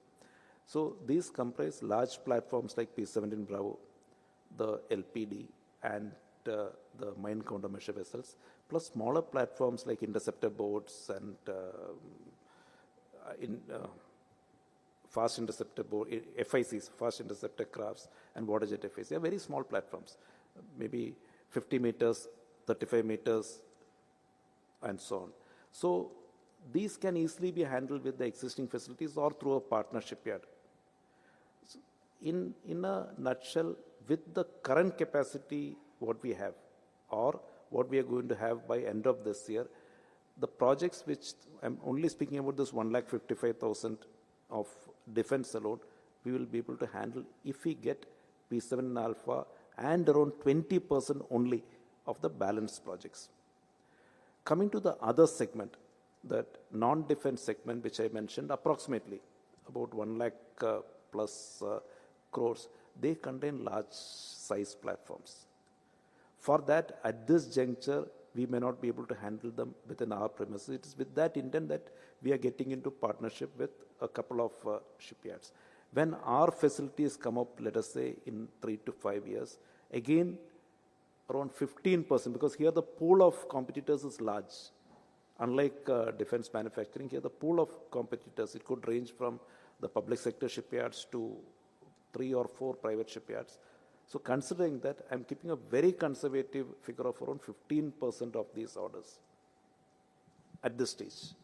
So these comprise large platforms like P-17 Bravo, the LPD, and the mine countermeasure vessels, plus smaller platforms like interceptor boats and fast interceptor boat, FICs, fast interceptor crafts, and water jet FICs. They are very small platforms, maybe 50 meters, 35 meters, and so on. So these can easily be handled with the existing facilities or through a partnership yard. So in a nutshell, with the current capacity what we have or what we are going to have by end of this year, the projects which I'm only speaking about this 1,55,000 of defense alone, we will be able to handle if we get P7 alpha and around 20% only of the balanced projects. Coming to the other segment, that non-defense segment which I mentioned, approximately about 1 lakh plus crores, they contain large size platforms. For that, at this juncture, we may not be able to handle them within our premises. It is with that intent that we are getting into partnership with a couple of shipyards. When our facilities come up, let us say in 3 to 5 years, again around 15%, because here the pool of competitors is large. Unlike defense manufacturing, here the pool of competitors, it could range from the public sector shipyards to 3 or 4 private shipyards. So considering that, I'm keeping a very conservative figure of around 15% of these orders at this stage,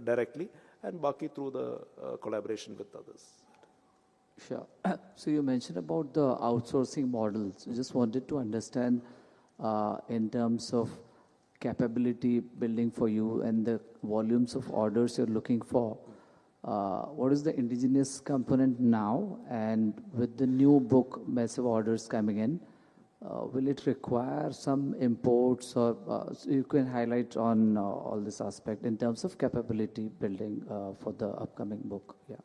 directly, and baki through the collaboration with others. Sure. So you mentioned about the outsourcing models. I just wanted to understand in terms of capability building for you and the volumes of orders you're looking for. What is the indigenous component now, and with the new book massive orders coming in, will it require some imports, or so you can highlight on all this aspect in terms of capability building for the upcoming book? Yeah.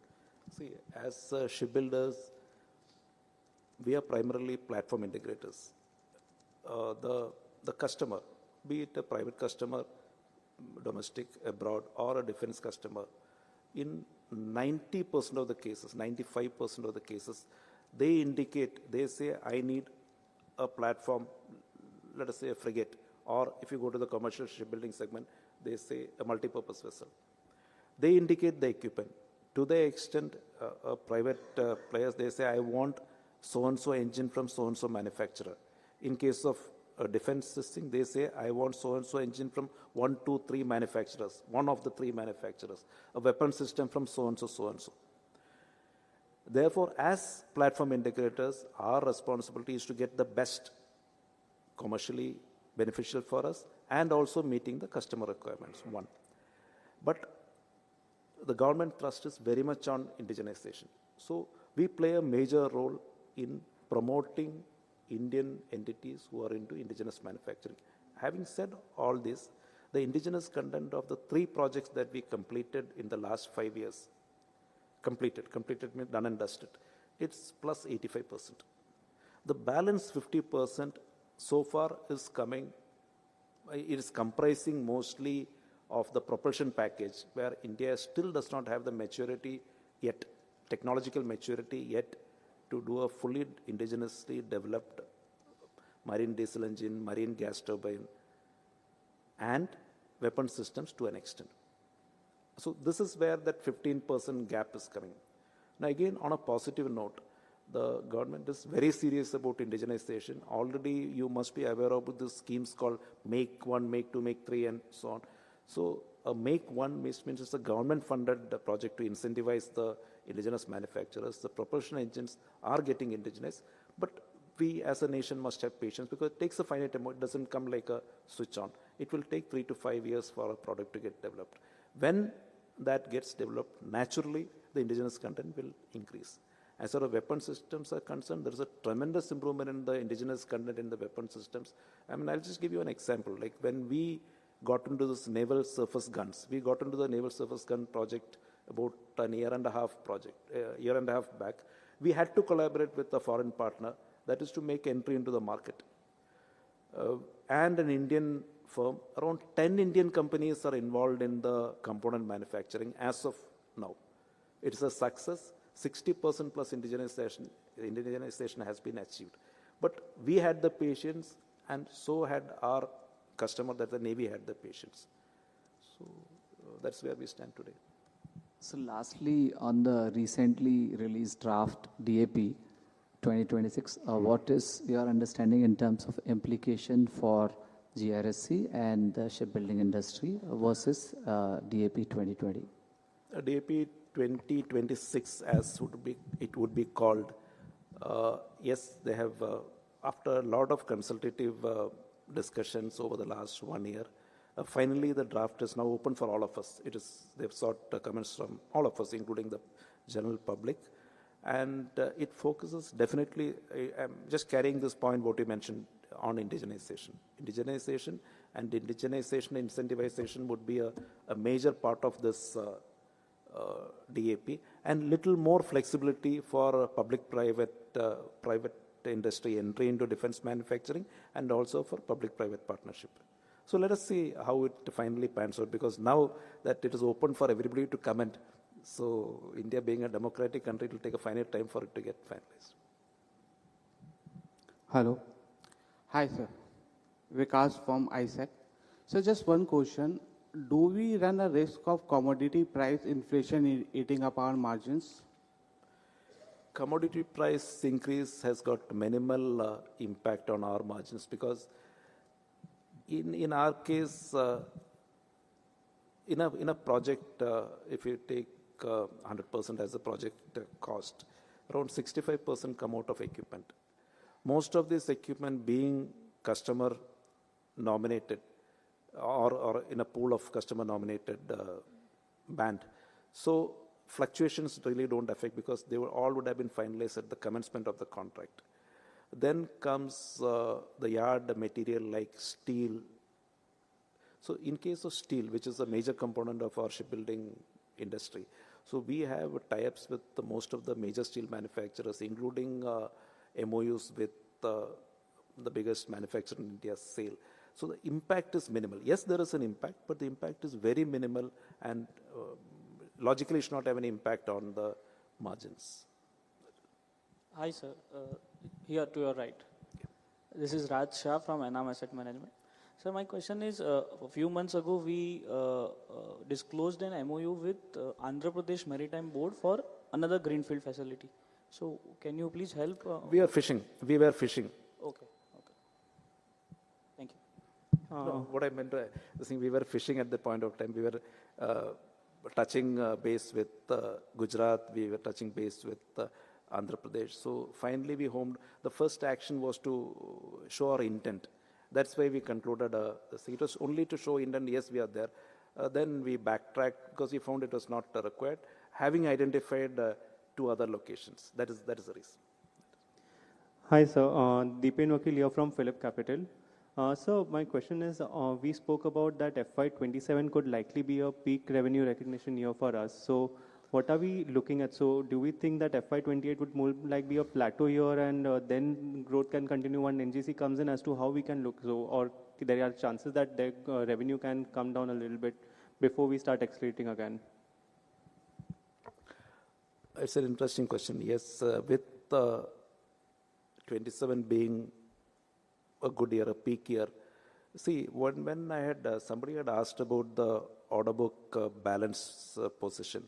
See, as shipbuilders, we are primarily platform integrators. The customer, be it a private customer, domestic, abroad, or a defense customer, in 90% of the cases, 95% of the cases, they indicate, they say, I need a platform, let us say a frigate, or if you go to the commercial shipbuilding segment, they say a multipurpose vessel. They indicate the equipment. To the extent, private players, they say, I want so-and-so engine from so-and-so manufacturer. In case of defense system, they say, I want so-and-so engine from 1, 2, 3 manufacturers, one of the 3 manufacturers, a weapon system from so-and-so, so-and-so. Therefore, as platform integrators, our responsibility is to get the best commercially beneficial for us and also meeting the customer requirements, one. But the government thrust is very much on indigenization. So we play a major role in promoting Indian entities who are into indigenous manufacturing. Having said all this, the indigenous content of the 3 projects that we completed in the last 5 years, completed means done and dusted, it's plus 85%. The balance 50% so far is coming, it is comprising mostly of the propulsion package, where India still does not have the maturity yet, technological maturity yet, to do a fully indigenously developed marine diesel engine, marine gas turbine, and weapon systems to an extent. So this is where that 15% gap is coming. Now again, on a positive note, the government is very serious about indigenization. Already you must be aware of the schemes called Make 1, Make 2, Make 3 and so on. So a Make 1 means it's a government-funded project to incentivize the indigenous manufacturers. The propulsion engines are getting indigenous, but we as a nation must have patience, because it takes a finite amount. It doesn't come like a switch on. It will take 3 to 5 years for a product to get developed. When that gets developed, naturally the indigenous content will increase. As far as weapon systems are concerned, there is a tremendous improvement in the indigenous content in the weapon systems. I mean, I'll just give you an example. Like when we got into this naval surface guns, we got into the naval surface gun project about a year and a half back. We had to collaborate with a foreign partner, that is to make entry into the market. And an Indian firm, around 10 Indian companies are involved in the component manufacturing as of now. It's a success. 60% plus indigenization has been achieved. But we had the patience, and so had our customer, that the Navy had the patience. So that's where we stand today. So lastly, on the recently released draft DAP 2026, what is your understanding in terms of implication for GRSC and the shipbuilding industry versus DAP 2020? DAP 2026, as it would be called, yes, they have after a lot of consultative discussions over the last 1 year, finally the draft is now open for all of us. They've sought comments from all of us, including the general public. And it focuses definitely, I'm just carrying this point what you mentioned on indigenization. Indigenization incentivization would be a major part of this DAP, and little more flexibility for public-private industry entry into defense manufacturing, and also for public-private partnership. So let us see how it finally pans out, because now that it is open for everybody to comment, so India being a democratic country, it will take a finite time for it to get finalized. Hello. Hi, sir. Vikas from ISEC. So just one question. Do we run a risk of commodity price inflation eating up our margins? Commodity price increase has got minimal impact on our margins, because in our case, in a project, if you take 100% as a project cost, around 65% come out of equipment. Most of this equipment being customer nominated or in a pool of customer nominated band. So fluctuations really don't affect, because they all would have been finalized at the commencement of the contract. Then comes the yard material like steel. So in case of steel, which is a major component of our shipbuilding industry, so we have tie-ups with most of the major steel manufacturers, including MOUs with the biggest manufacturer in India, SAIL. So the impact is minimal. Yes, there is an impact, but the impact is very minimal, and logically it should not have any impact on the margins. Hi, sir. Here to your right. This is Raj Shah from Enam Asset Management. So my question is, a few months ago we disclosed an MOU with Andhra Pradesh Maritime Board for another greenfield facility. So can you please help? We were fishing. Okay. Thank you. No, what I meant to say, we were fishing at the point of time. We were touching base with Gujarat. We were touching base with Andhra Pradesh. So finally we homed. The first action was to show our intent. That's why we concluded. It was only to show intent. Yes, we are there. Then we backtracked because we found it was not required, having identified 2 other locations. That is the reason. Hi, sir. Deepen Vakil here from Phillip Capital. So my question is, we spoke about that FY27 could likely be a peak revenue recognition year for us. So what are we looking at? So do we think that FY28 would more like be a plateau year, and then growth can continue when NGC comes in, as to how we can look? So, or there are chances that the revenue can come down a little bit before we start accelerating again? It's an interesting question. Yes, with 27 being a good year, a peak year. See, when I had, somebody had asked about the order book balance position.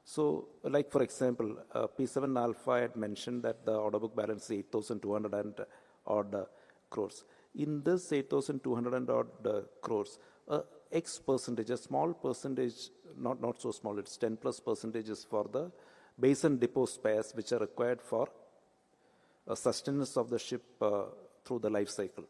So, like for example, P7 Alpha had mentioned that the order book balance is 8,200 and odd crores. In this 8,200 and odd crores, X percentage, a small percentage, not so small, it's 10 plus percentages for the base and depot spares, which are required for sustenance of the ship through the life cycle.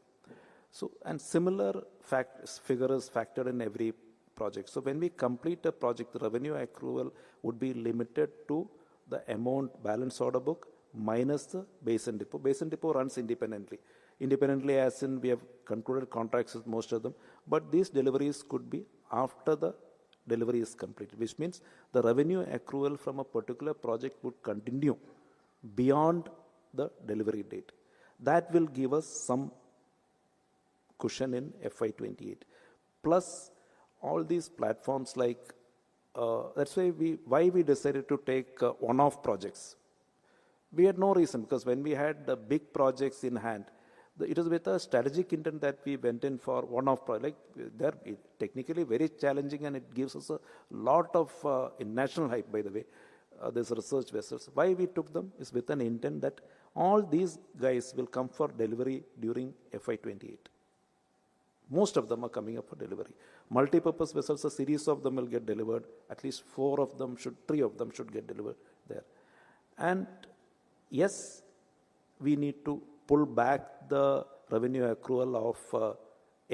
So, and similar figure is factored in every project. So when we complete a project, the revenue accrual would be limited to the amount balance order book minus the base and depot. Base and depot runs independently. Independently as in we have concluded contracts with most of them, but these deliveries could be after the delivery is completed, which means the revenue accrual from a particular project would continue beyond the delivery date. That will give us some cushion in FY28. Plus, all these platforms like, that's why we decided to take one-off projects. We had no reason, because when we had the big projects in hand, it was with a strategic intent that we went in for one-off project. They're technically very challenging, and it gives us a lot of international hype, by the way, these research vessels. Why we took them is with an intent that all these guys will come for delivery during FY28. Most of them are coming up for delivery. Multi-purpose vessels, a series of them will get delivered. At least 3 of them should get delivered there. And yes, we need to pull back the revenue accrual of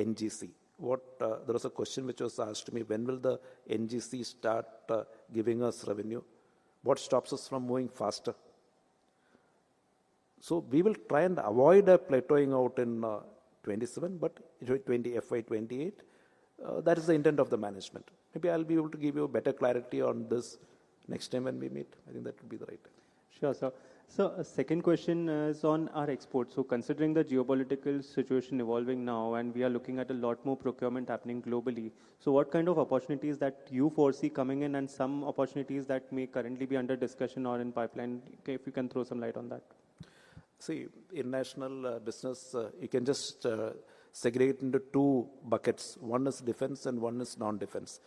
NGC. There was a question which was asked to me, when will the NGC start giving us revenue? What stops us from moving faster? So we will try and avoid a plateauing out in 27, but FY28, that is the intent of the management. Maybe I'll be able to give you better clarity on this next time when we meet. I think that would be the right time. Sure, sir. So, a second question is on our exports. So, considering the geopolitical situation evolving now, and we are looking at a lot more procurement happening globally, so what kind of opportunities that you foresee coming in, and some opportunities that may currently be under discussion or in pipeline? If you can throw some light on that. See, international business, you can just segregate into two buckets. One is defense and one is non-defense.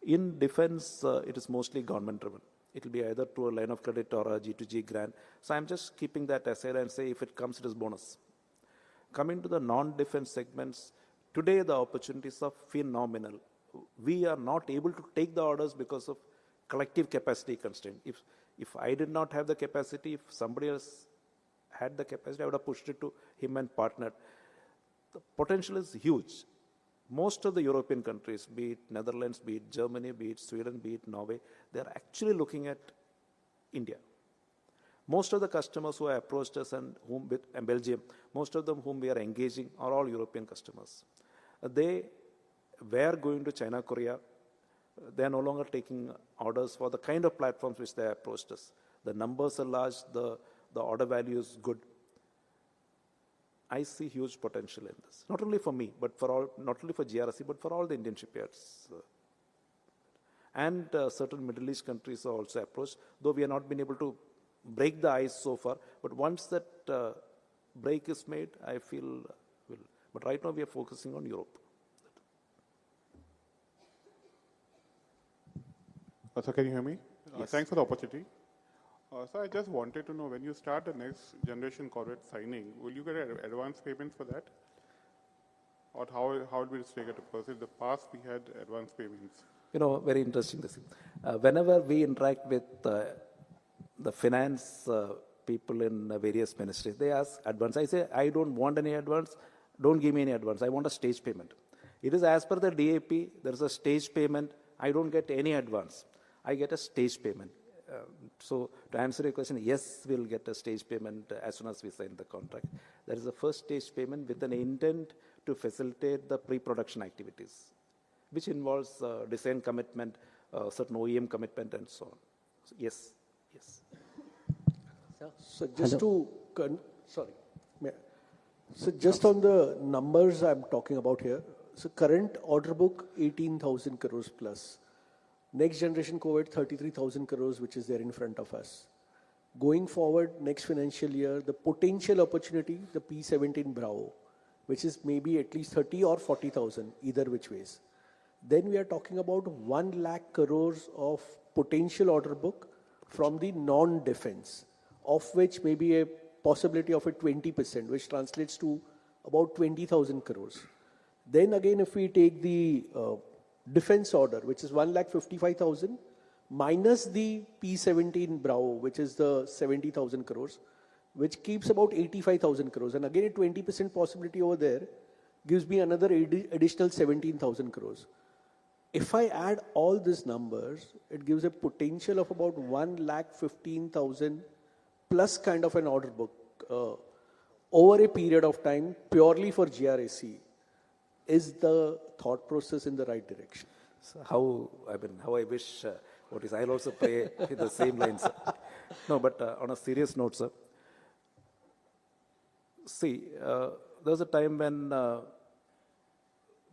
In defense, it is mostly government-driven. It will be either through a line of credit or a G2G grant. So I'm just keeping that aside and say if it comes, it is bonus. Coming to the non-defense segments, today the opportunities are phenomenal. We are not able to take the orders because of collective capacity constraint. If I did not have the capacity, if somebody else had the capacity, I would have pushed it to him and partnered. The potential is huge. Most of the European countries, be it Netherlands, be it Germany, be it Sweden, be it Norway, they are actually looking at India. Most of the customers who have approached us and Belgium, most of them whom we are engaging are all European customers. They were going to China, Korea. They are no longer taking orders for the kind of platforms which they approached us. The numbers are large, the order value is good. I see huge potential in this. Not only for me, but for all, not only for GRC, but for all the Indian shipyards. And certain Middle East countries are also approached, though we have not been able to break the ice so far. But once that break is made, I feel will. But right now we are focusing on Europe. So can you hear me? Yes. Thanks for the opportunity. So I just wanted to know, when you start the next generation corvette signing, will you get advance payments for that? Or how will we take it? Because in the past we had advance payments. Very interesting this. Whenever we interact with the finance people in various ministries, they ask advance. I say, I don't want any advance. Don't give me any advance. I want a stage payment. It is as per the DAP, there is a stage payment. I don't get any advance. I get a stage payment. So to answer your question, yes, we'll get a stage payment as soon as we sign the contract. That is the first stage payment with an intent to facilitate the pre-production activities, which involves design commitment, certain OEM commitment, and so on. So yes. So just So just on the numbers I'm talking about here. So current order book 18,000 crores plus. Next generation COVID 33,000 crores, which is there in front of us. Going forward, next financial year, the potential opportunity, the P17 Bravo, which is maybe at least 30 or 40,000, either which ways. Then we are talking about 1 lakh crores of potential order book from the non-defense, of which maybe a possibility of a 20%, which translates to about 20,000 crores. Then again, if we take the defense order, which is 1,55,000, minus the P17 Bravo, which is the 70,000 crores, which keeps about 85,000 crores. And again, a 20% possibility over there gives me another additional 17,000 crores. If I add all these numbers, it gives a potential of about 1,15,000 plus kind of an order book over a period of time purely for GRAC. Is the thought process in the right direction? So how I wish, I'll also pray in the same lines. No, but on a serious note, sir. See, there was a time when,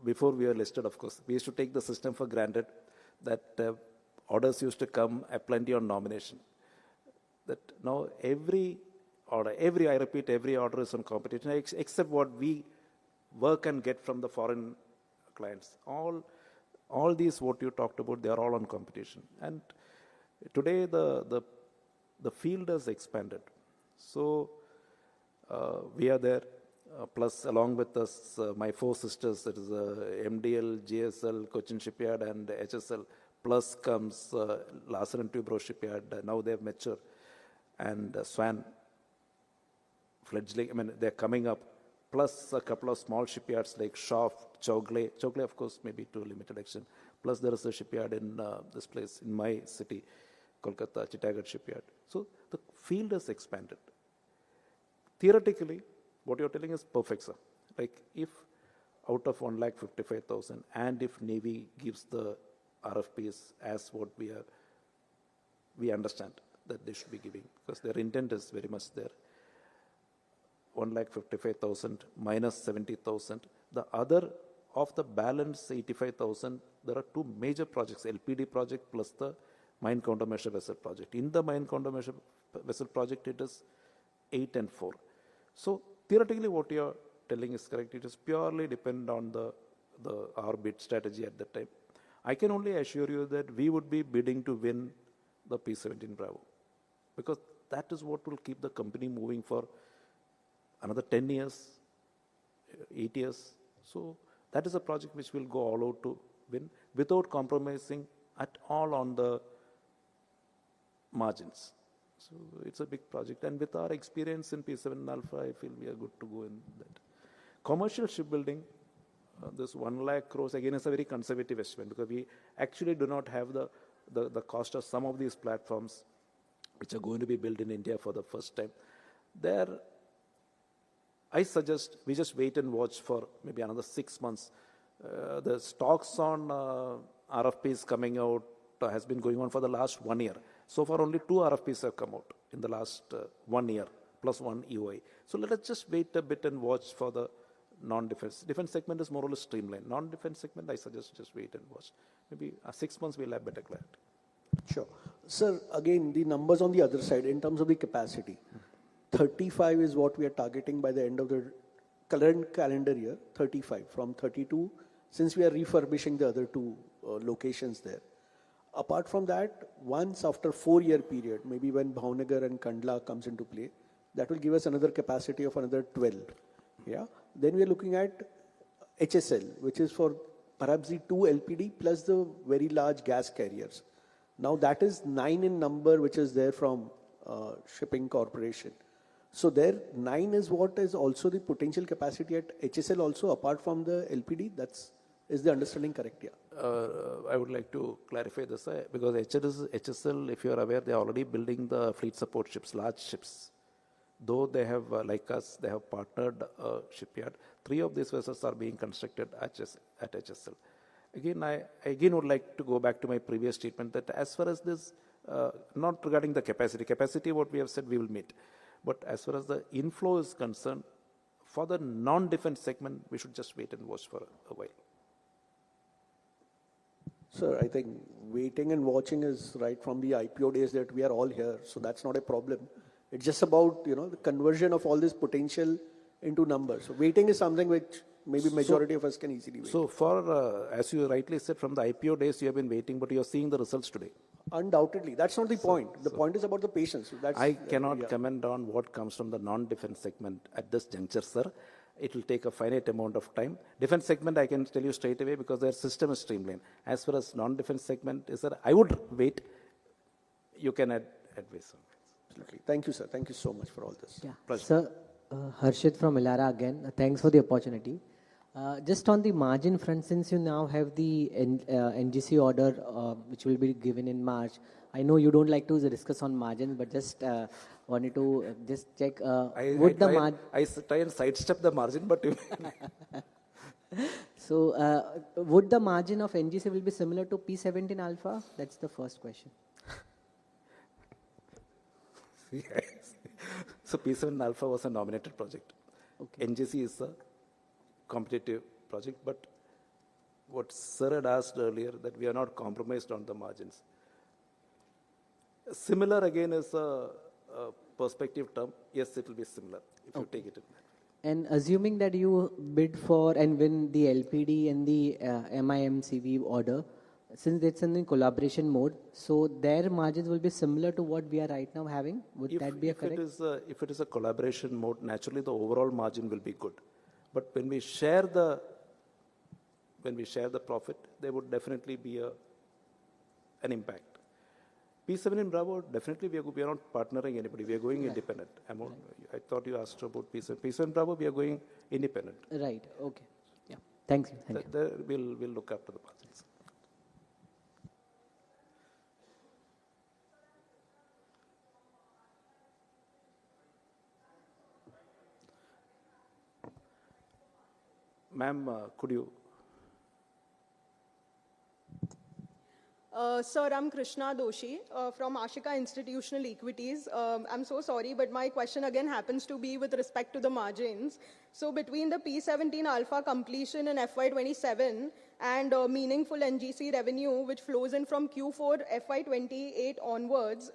before we were listed, of course, we used to take the system for granted that orders used to come plenty on nomination. That now every order is on competition, except what we work and get from the foreign clients. All these what you talked about, they are all on competition. And today the field has expanded. So we are there. Plus, along with us, my 4 sisters, that is MDL, GSL, Cochin Shipyard, and HSL. Plus comes Larsen & Toubro Shipyard. Now they have matured. And Swan fledgling, I mean, they're coming up, plus a couple of small shipyards like Shaft, Chogle, of course, maybe to a limited extent. Plus there is a shipyard in this place, in my city, Kolkata, Chittagong shipyard. So the field has expanded. Theoretically, what you're telling is perfect, sir. Like if out of 1,55,000 and if Navy gives the RFPs as what we understand that they should be giving, because their intent is very much there. 1,55,000 minus 70,000. The other of the balance 85,000, there are two major projects, LPD project plus the mine countermeasure vessel project. In the mine countermeasure vessel project, it is 8 and 4. So theoretically, what you are telling is correct. It is purely depend on our bid strategy at that time. I can only assure you that we would be bidding to win the P-17 Bravo, because that is what will keep the company moving for another 10 years, 8 years. So that is a project which will go all out to win without compromising at all on the margins. So it's a big project. And with our experience in P7 Alpha, I feel we are good to go in that. Commercial shipbuilding, this 1 lakh crores, again, is a very conservative estimate, because we actually do not have the cost of some of these platforms which are going to be built in India for the first time. There, I suggest we just wait and watch for maybe another 6 months. The stocks on RFPs coming out has been going on for the last 1 year. So far, only 2 RFPs have come out in the last 1 year, plus 1 EOI. So let us just wait a bit and watch for the non-defense. Defense segment is more or less streamlined. Non-defense segment, I suggest just wait and watch. Maybe 6 months we'll have better clarity. Sure. Sir, again, the numbers on the other side, in terms of the capacity, 35 is what we are targeting by the end of the current calendar year, 35. From 32, since we are refurbishing the other 2 locations there. Apart from that, once after 4-year period, maybe when Bhavnagar and Kandla comes into play, that will give us another capacity of another 12. Yeah. Then we are looking at HSL, which is for perhaps the 2 LPD plus the very large gas carriers. Now that is 9 in number, which is there from Shipping Corporation. So there, 9 is what is also the potential capacity at HSL also, apart from the LPD. Is the understanding correct? Yeah. I would like to clarify this, because HSL, if you are aware, they are already building the fleet support ships, large ships. Though they have, like us, they have partnered shipyard. 3 of these vessels are being constructed at HSL. Again, I would like to go back to my previous statement that as far as this, not regarding the capacity, what we have said we will meet. But as far as the inflow is concerned, for the non-defense segment, we should just wait and watch for a while. Sir, I think waiting and watching is right from the IPO days that we are all here. So that's not a problem. It's just about, the conversion of all this potential into numbers. So waiting is something which maybe majority of us can easily wait. So for, as you rightly said, from the IPO days, you have been waiting, but you are seeing the results today. Undoubtedly. That's not the point. The point is about the patience. So that's, I cannot comment on what comes from the non-defense segment at this juncture, sir. It will take a finite amount of time. Defense segment, I can tell you straight away, because their system is streamlined. As far as non-defense segment is, sir, I would wait. You can advise. Absolutely. Thank you, sir. Thank you so much for all this. Yeah. Pleasure. Sir, Harshit from Elara again. Thanks for the opportunity. Just on the margin front, since you now have the NGC order, which will be given in March, I know you don't like to discuss on margins, but just wanted to just check. I try and sidestep the margin, but so would the margin of NGC will be similar to P17 Alpha? That's the first question. Yes. So P7 Alpha was a nominated project. Okay. NGC is a competitive project, but what Sir had asked earlier, that we are not compromised on the margins. Similar again is a perspective term. Yes, it will be similar if you take it in that. And assuming that you bid for and win the LPD and the MIMCV order, since it's in the collaboration mode, so their margins will be similar to what we are right now having? Would that be correct? If it is a collaboration mode, naturally the overall margin will be good. But when we share the profit, there would definitely be an impact. P17 Bravo, definitely we are not partnering anybody. We are going independent. I thought you asked about P7. P7 Bravo, we are going independent. Right. Okay. Yeah. Thank you. Thank you. We'll look after the margins. Ma'am, could you? Sir, I'm Krishna Doshi from Ashika Institutional Equities. I'm so sorry, but my question again happens to be with respect to the margins. So between the P17 alpha completion in FY27 and meaningful NGC revenue, which flows in from Q4 FY28 onwards,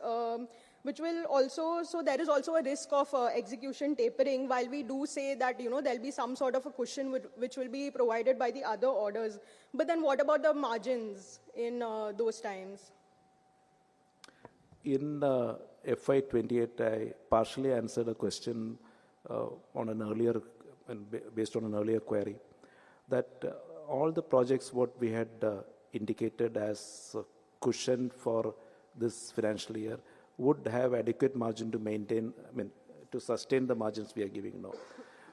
which will also, so there is also a risk of execution tapering, while we do say that, there'll be some sort of a cushion which will be provided by the other orders. But then what about the margins in those times? In FY28, I partially answered a question on an earlier, based on an earlier query, that all the projects what we had indicated as a cushion for this financial year would have adequate margin to maintain, to sustain the margins we are giving now.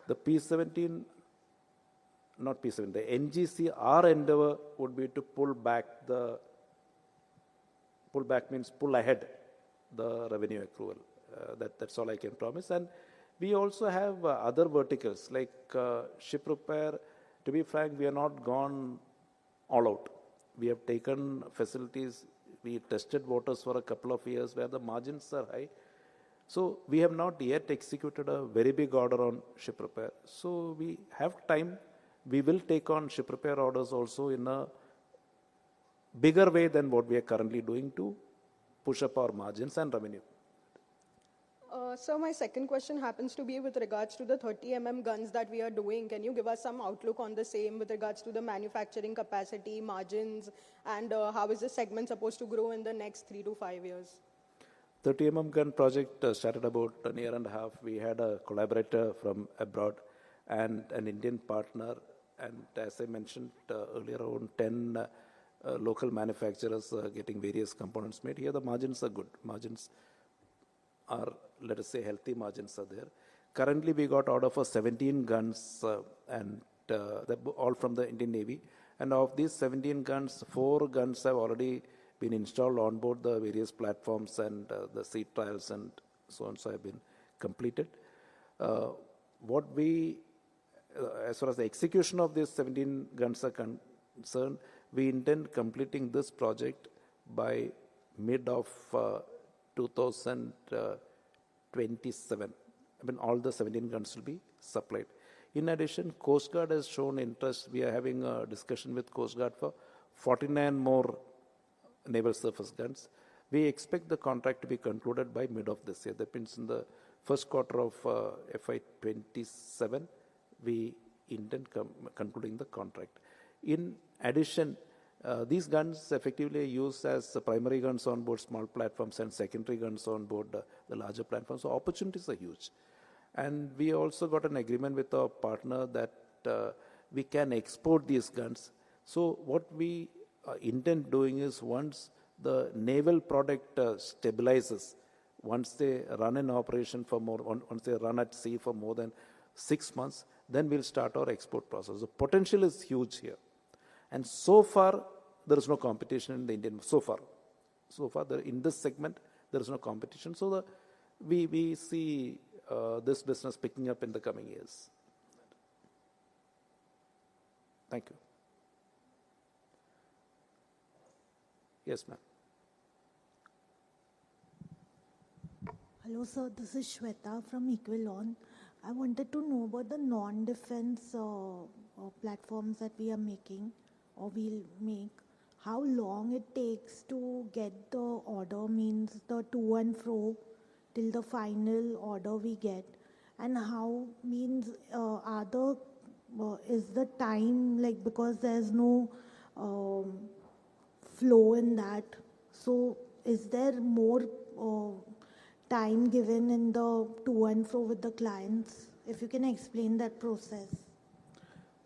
The P17, not P7, the NGC, our endeavor would be to pull back means pull ahead the revenue accrual. That's all I can promise. And we also have other verticals like ship repair. To be frank, we are not gone all out. We have taken facilities. We tested waters for a couple of years where the margins are high. So we have not yet executed a very big order on ship repair. So we have time. We will take on ship repair orders also in a bigger way than what we are currently doing to push up our margins and revenue. So my second question happens to be with regards to the 30 guns that we are doing. Can you give us some outlook on the same with regards to the manufacturing capacity, margins, and how is the segment supposed to grow in the next 3 to 5 years? 30 gun project started about a year and a half. We had a collaborator from abroad and an Indian partner. And as I mentioned earlier, around 10 local manufacturers getting various components made. Here the margins are good. Margins are, let us say, healthy margins are there. Currently, we got order for 17 guns and all from the Indian Navy. And of these 17 guns, 4 guns have already been installed on board the various platforms, and the sea trials and so on so have been completed. What we, as far as the execution of these 17 guns are concerned, we intend completing this project by mid of 2027. All the 17 guns will be supplied. In addition, Coast Guard has shown interest. We are having a discussion with Coast Guard for 49 more naval surface guns. We expect the contract to be concluded by mid of this year. That means in the first quarter of FY27, we intend concluding the contract. In addition, these guns effectively are used as primary guns on board small platforms and secondary guns on board the larger platforms. So opportunities are huge. And we also got an agreement with our partner that we can export these guns. So what we intend doing is once the naval product stabilizes, once they run an operation for more, once they run at sea for more than 6 months, then we'll start our export process. The potential is huge here. And so far, there is no competition in the Indian, so far in this segment, there is no competition. So we see this business picking up in the coming years. Thank you. Yes, ma'am. Hello, sir. This is Shweta from Equilon. I wanted to know about the non-defense platforms that we are making or we'll make. How long it takes to get the order, means the to and fro till the final order we get, and how means is the time, like, because there's no flow in that, so is there more time given in the to and fro with the clients? If you can explain that process.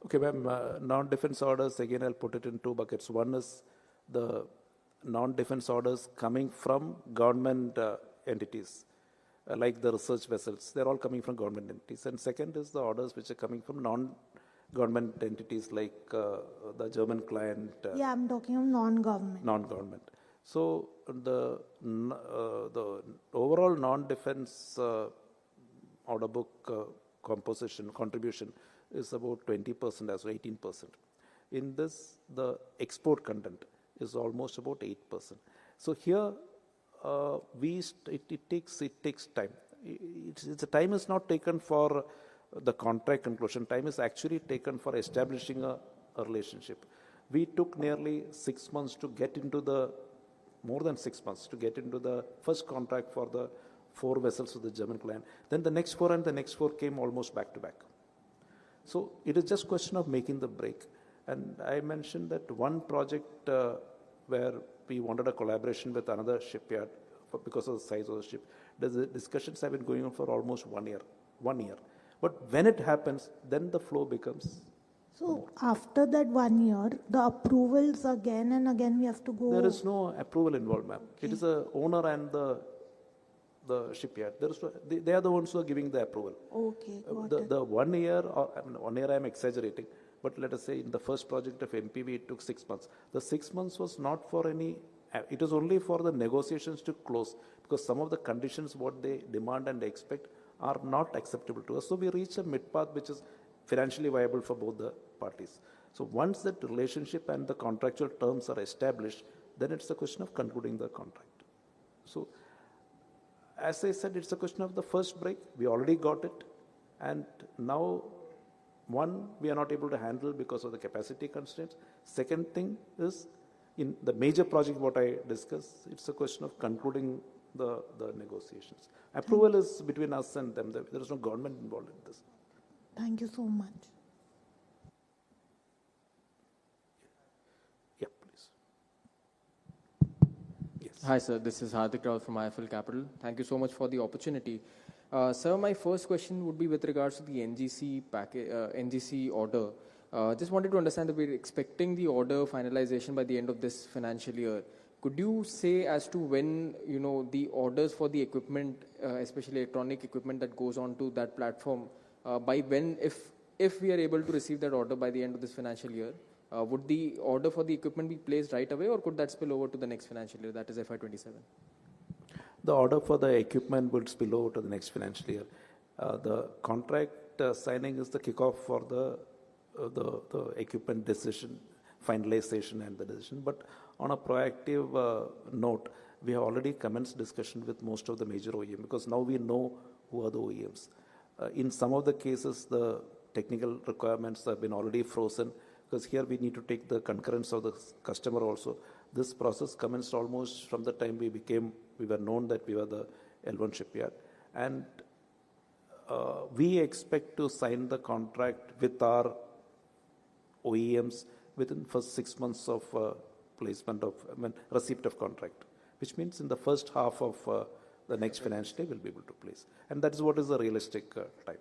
Okay, ma'am. Non-defense orders, again, I'll put it in 2 buckets. One is the non-defense orders coming from government entities, like the research vessels. They're all coming from government entities. And second is the orders which are coming from non-government entities, like the German client. Yeah, I'm talking of non-government. Non-government. So the overall non-defense order book contribution is about 20% as well, 18%. In this, the export content is almost about 8%. So here, it takes time. The time is not taken for the contract conclusion. Time is actually taken for establishing a relationship. We took nearly 6 months to get into more than 6 months to get into the first contract for the 4 vessels with the German client. Then the next 4 and the next 4 came almost back to back. So it is just question of making the break. And I mentioned that one project where we wanted a collaboration with another shipyard because of the size of the ship. The discussions have been going on for almost 1 year. But when it happens, then the flow becomes. So after that 1 year, the approvals again and again we have to go. There is no approval involved, ma'am. Okay. It is the owner and the shipyard. They are the ones who are giving the approval. Okay, got it. The 1 year, 1 year I am exaggerating, but let us say in the first project of MPV it took 6 months. The 6 months was not for any, it was only for the negotiations to close, because some of the conditions what they demand and expect are not acceptable to us. So we reach a mid path which is financially viable for both the parties. So once that relationship and the contractual terms are established, then it's a question of concluding the contract. So as I said, it's a question of the first break. We already got it. And now, one, we are not able to handle because of the capacity constraints. Second thing is, in the major project what I discussed, it's a question of concluding the negotiations. Approval is between us and them. There is no government involved in this. Thank you so much. Yeah, please. Yes. Hi, sir. This is Hardik Rao from IFL Capital. Thank you so much for the opportunity. Sir, my first question would be with regards to the NGC order. Just wanted to understand that we're expecting the order finalization by the end of this financial year. Could you say as to when, the orders for the equipment, especially electronic equipment that goes on to that platform, by when, if we are able to receive that order by the end of this financial year, would the order for the equipment be placed right away, or could that spill over to the next financial year, that is FY27? The order for the equipment will spill over to the next financial year. The contract signing is the kickoff for the equipment decision, finalization and the decision. But on a proactive note, we have already commenced discussion with most of the major OEMs, because now we know who are the OEMs. In some of the cases, the technical requirements have been already frozen, because here we need to take the concurrence of the customer also. This process commenced almost from the time we were known that we were the L1 shipyard. And we expect to sign the contract with our OEMs within first 6 months of receipt of contract, which means in the first half of the next financial year we'll be able to place. And that is what is the realistic time.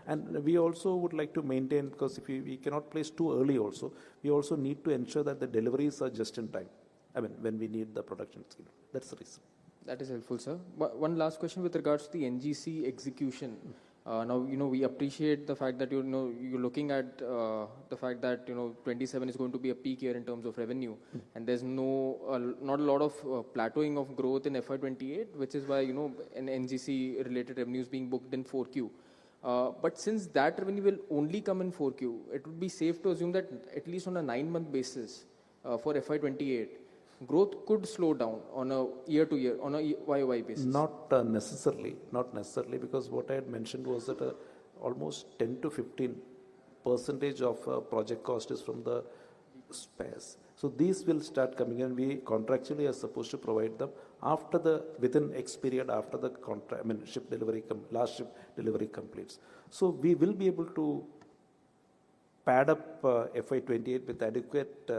And we also would like to maintain, because if we cannot place too early also, we also need to ensure that the deliveries are just in time. When we need the production schedule. That's the reason. That is helpful, sir. One last question with regards to the NGC execution. Now, we appreciate the fact that, you're looking at the fact that, 27 is going to be a peak year in terms of revenue. And there's not a lot of plateauing of growth in FY28, which is why, an NGC related revenues being booked in 4Q. But since that revenue will only come in 4Q, it would be safe to assume that at least on a 9-month basis for FY28, growth could slow down on a year-to-year, on a YOY basis. Not necessarily, because what I had mentioned was that almost 10 to 15% of project cost is from the spares. So these will start coming in. We contractually are supposed to provide them within X period after the contract, last ship delivery completes. So we will be able to pad up FY28 with adequate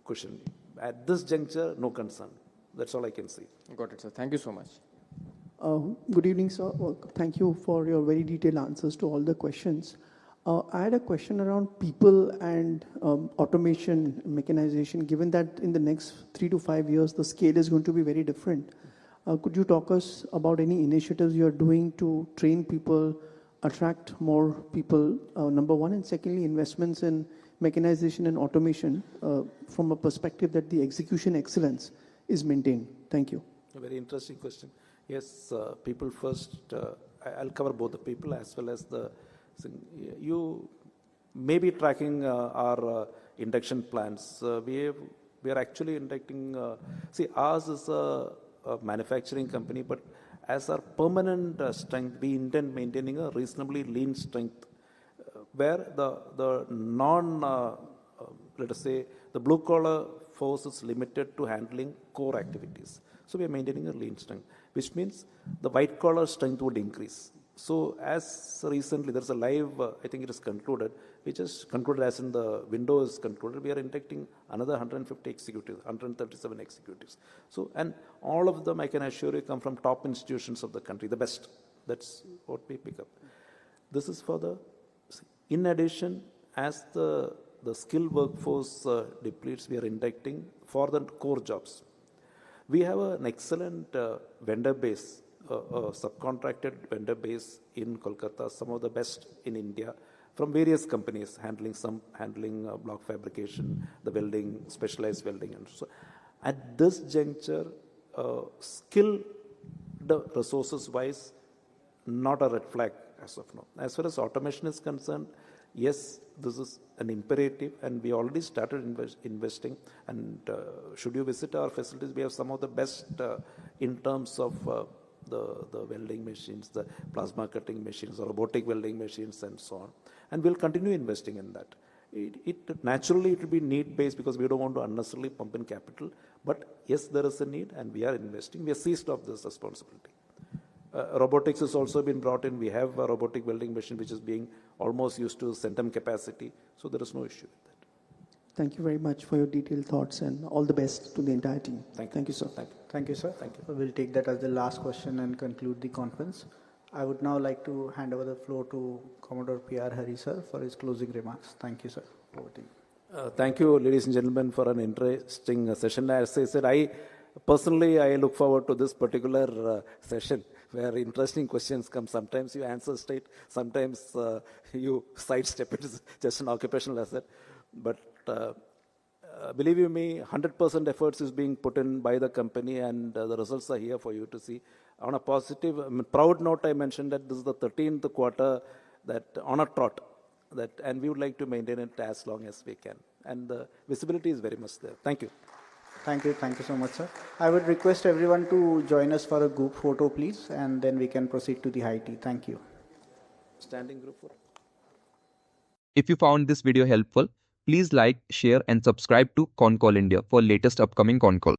cushion. At this juncture, no concern. That's all I can say. Got it, sir. Thank you so much. Good evening, sir. Thank you for your very detailed answers to all the questions. I had a question around people and automation, mechanization. Given that in the next 3 to 5 years, the scale is going to be very different. Could you talk us about any initiatives you are doing to train people, attract more people, number one, and secondly, investments in mechanization and automation from a perspective that the execution excellence is maintained? Thank you. A very interesting question. Yes, people first. I'll cover both the people as well as the. You may be tracking our induction plans. We are actually inducting. See, ours is a manufacturing company, but as our permanent strength, we intend maintaining a reasonably lean strength, where the let us say, the blue collar force is limited to handling core activities. So we are maintaining a lean strength, which means the white collar strength would increase. So as recently, there's a live, I think it is concluded, which is concluded as in the window is concluded. We are inducting another 150 executives, 137 executives. So, and all of them, I can assure you, come from top institutions of the country, the best. That's what we pick up. This is for the, in addition, as the skilled workforce depletes, we are inducting for the core jobs. We have an excellent vendor base, subcontracted vendor base in Kolkata, some of the best in India, from various companies handling block fabrication, the welding, specialized welding. And so at this juncture, skilled resources wise, not a red flag as of now. As far as automation is concerned, yes, this is an imperative, and we already started investing. And should you visit our facilities, we have some of the best in terms of the welding machines, the plasma cutting machines, robotic welding machines, and so on. And we'll continue investing in that. Naturally, it will be need-based because we don't want to unnecessarily pump in capital. But yes, there is a need, and we are investing. We are seized of this responsibility. Robotics has also been brought in. We have a robotic welding machine which is being almost used to centum capacity. So there is no issue with that. Thank you very much for your detailed thoughts, and all the best to the entire team. Thank you, sir. Thank you, sir. Thank you. We'll take that as the last question and conclude the conference. I would now like to hand over the floor to Commodore P.R. Hari, sir, for his closing remarks. Thank you, sir. Over to you. Thank you, ladies and gentlemen, for an interesting session. As I said, I look forward to this particular session, where interesting questions come. Sometimes you answer straight, sometimes you sidestep it. It's just an occupational asset. But believe you me, 100% efforts is being put in by the company, and the results are here for you to see. On a positive, proud note, I mentioned that this is the 13th quarter that on a trot, and we would like to maintain it as long as we can. And the visibility is very much there. Thank you. Thank you so much, sir. I would request everyone to join us for a group photo, please, and then we can proceed to the high tea. Thank you. Standing group photo. If you found this video helpful, please like, share and subscribe to Concall India for latest upcoming Concall.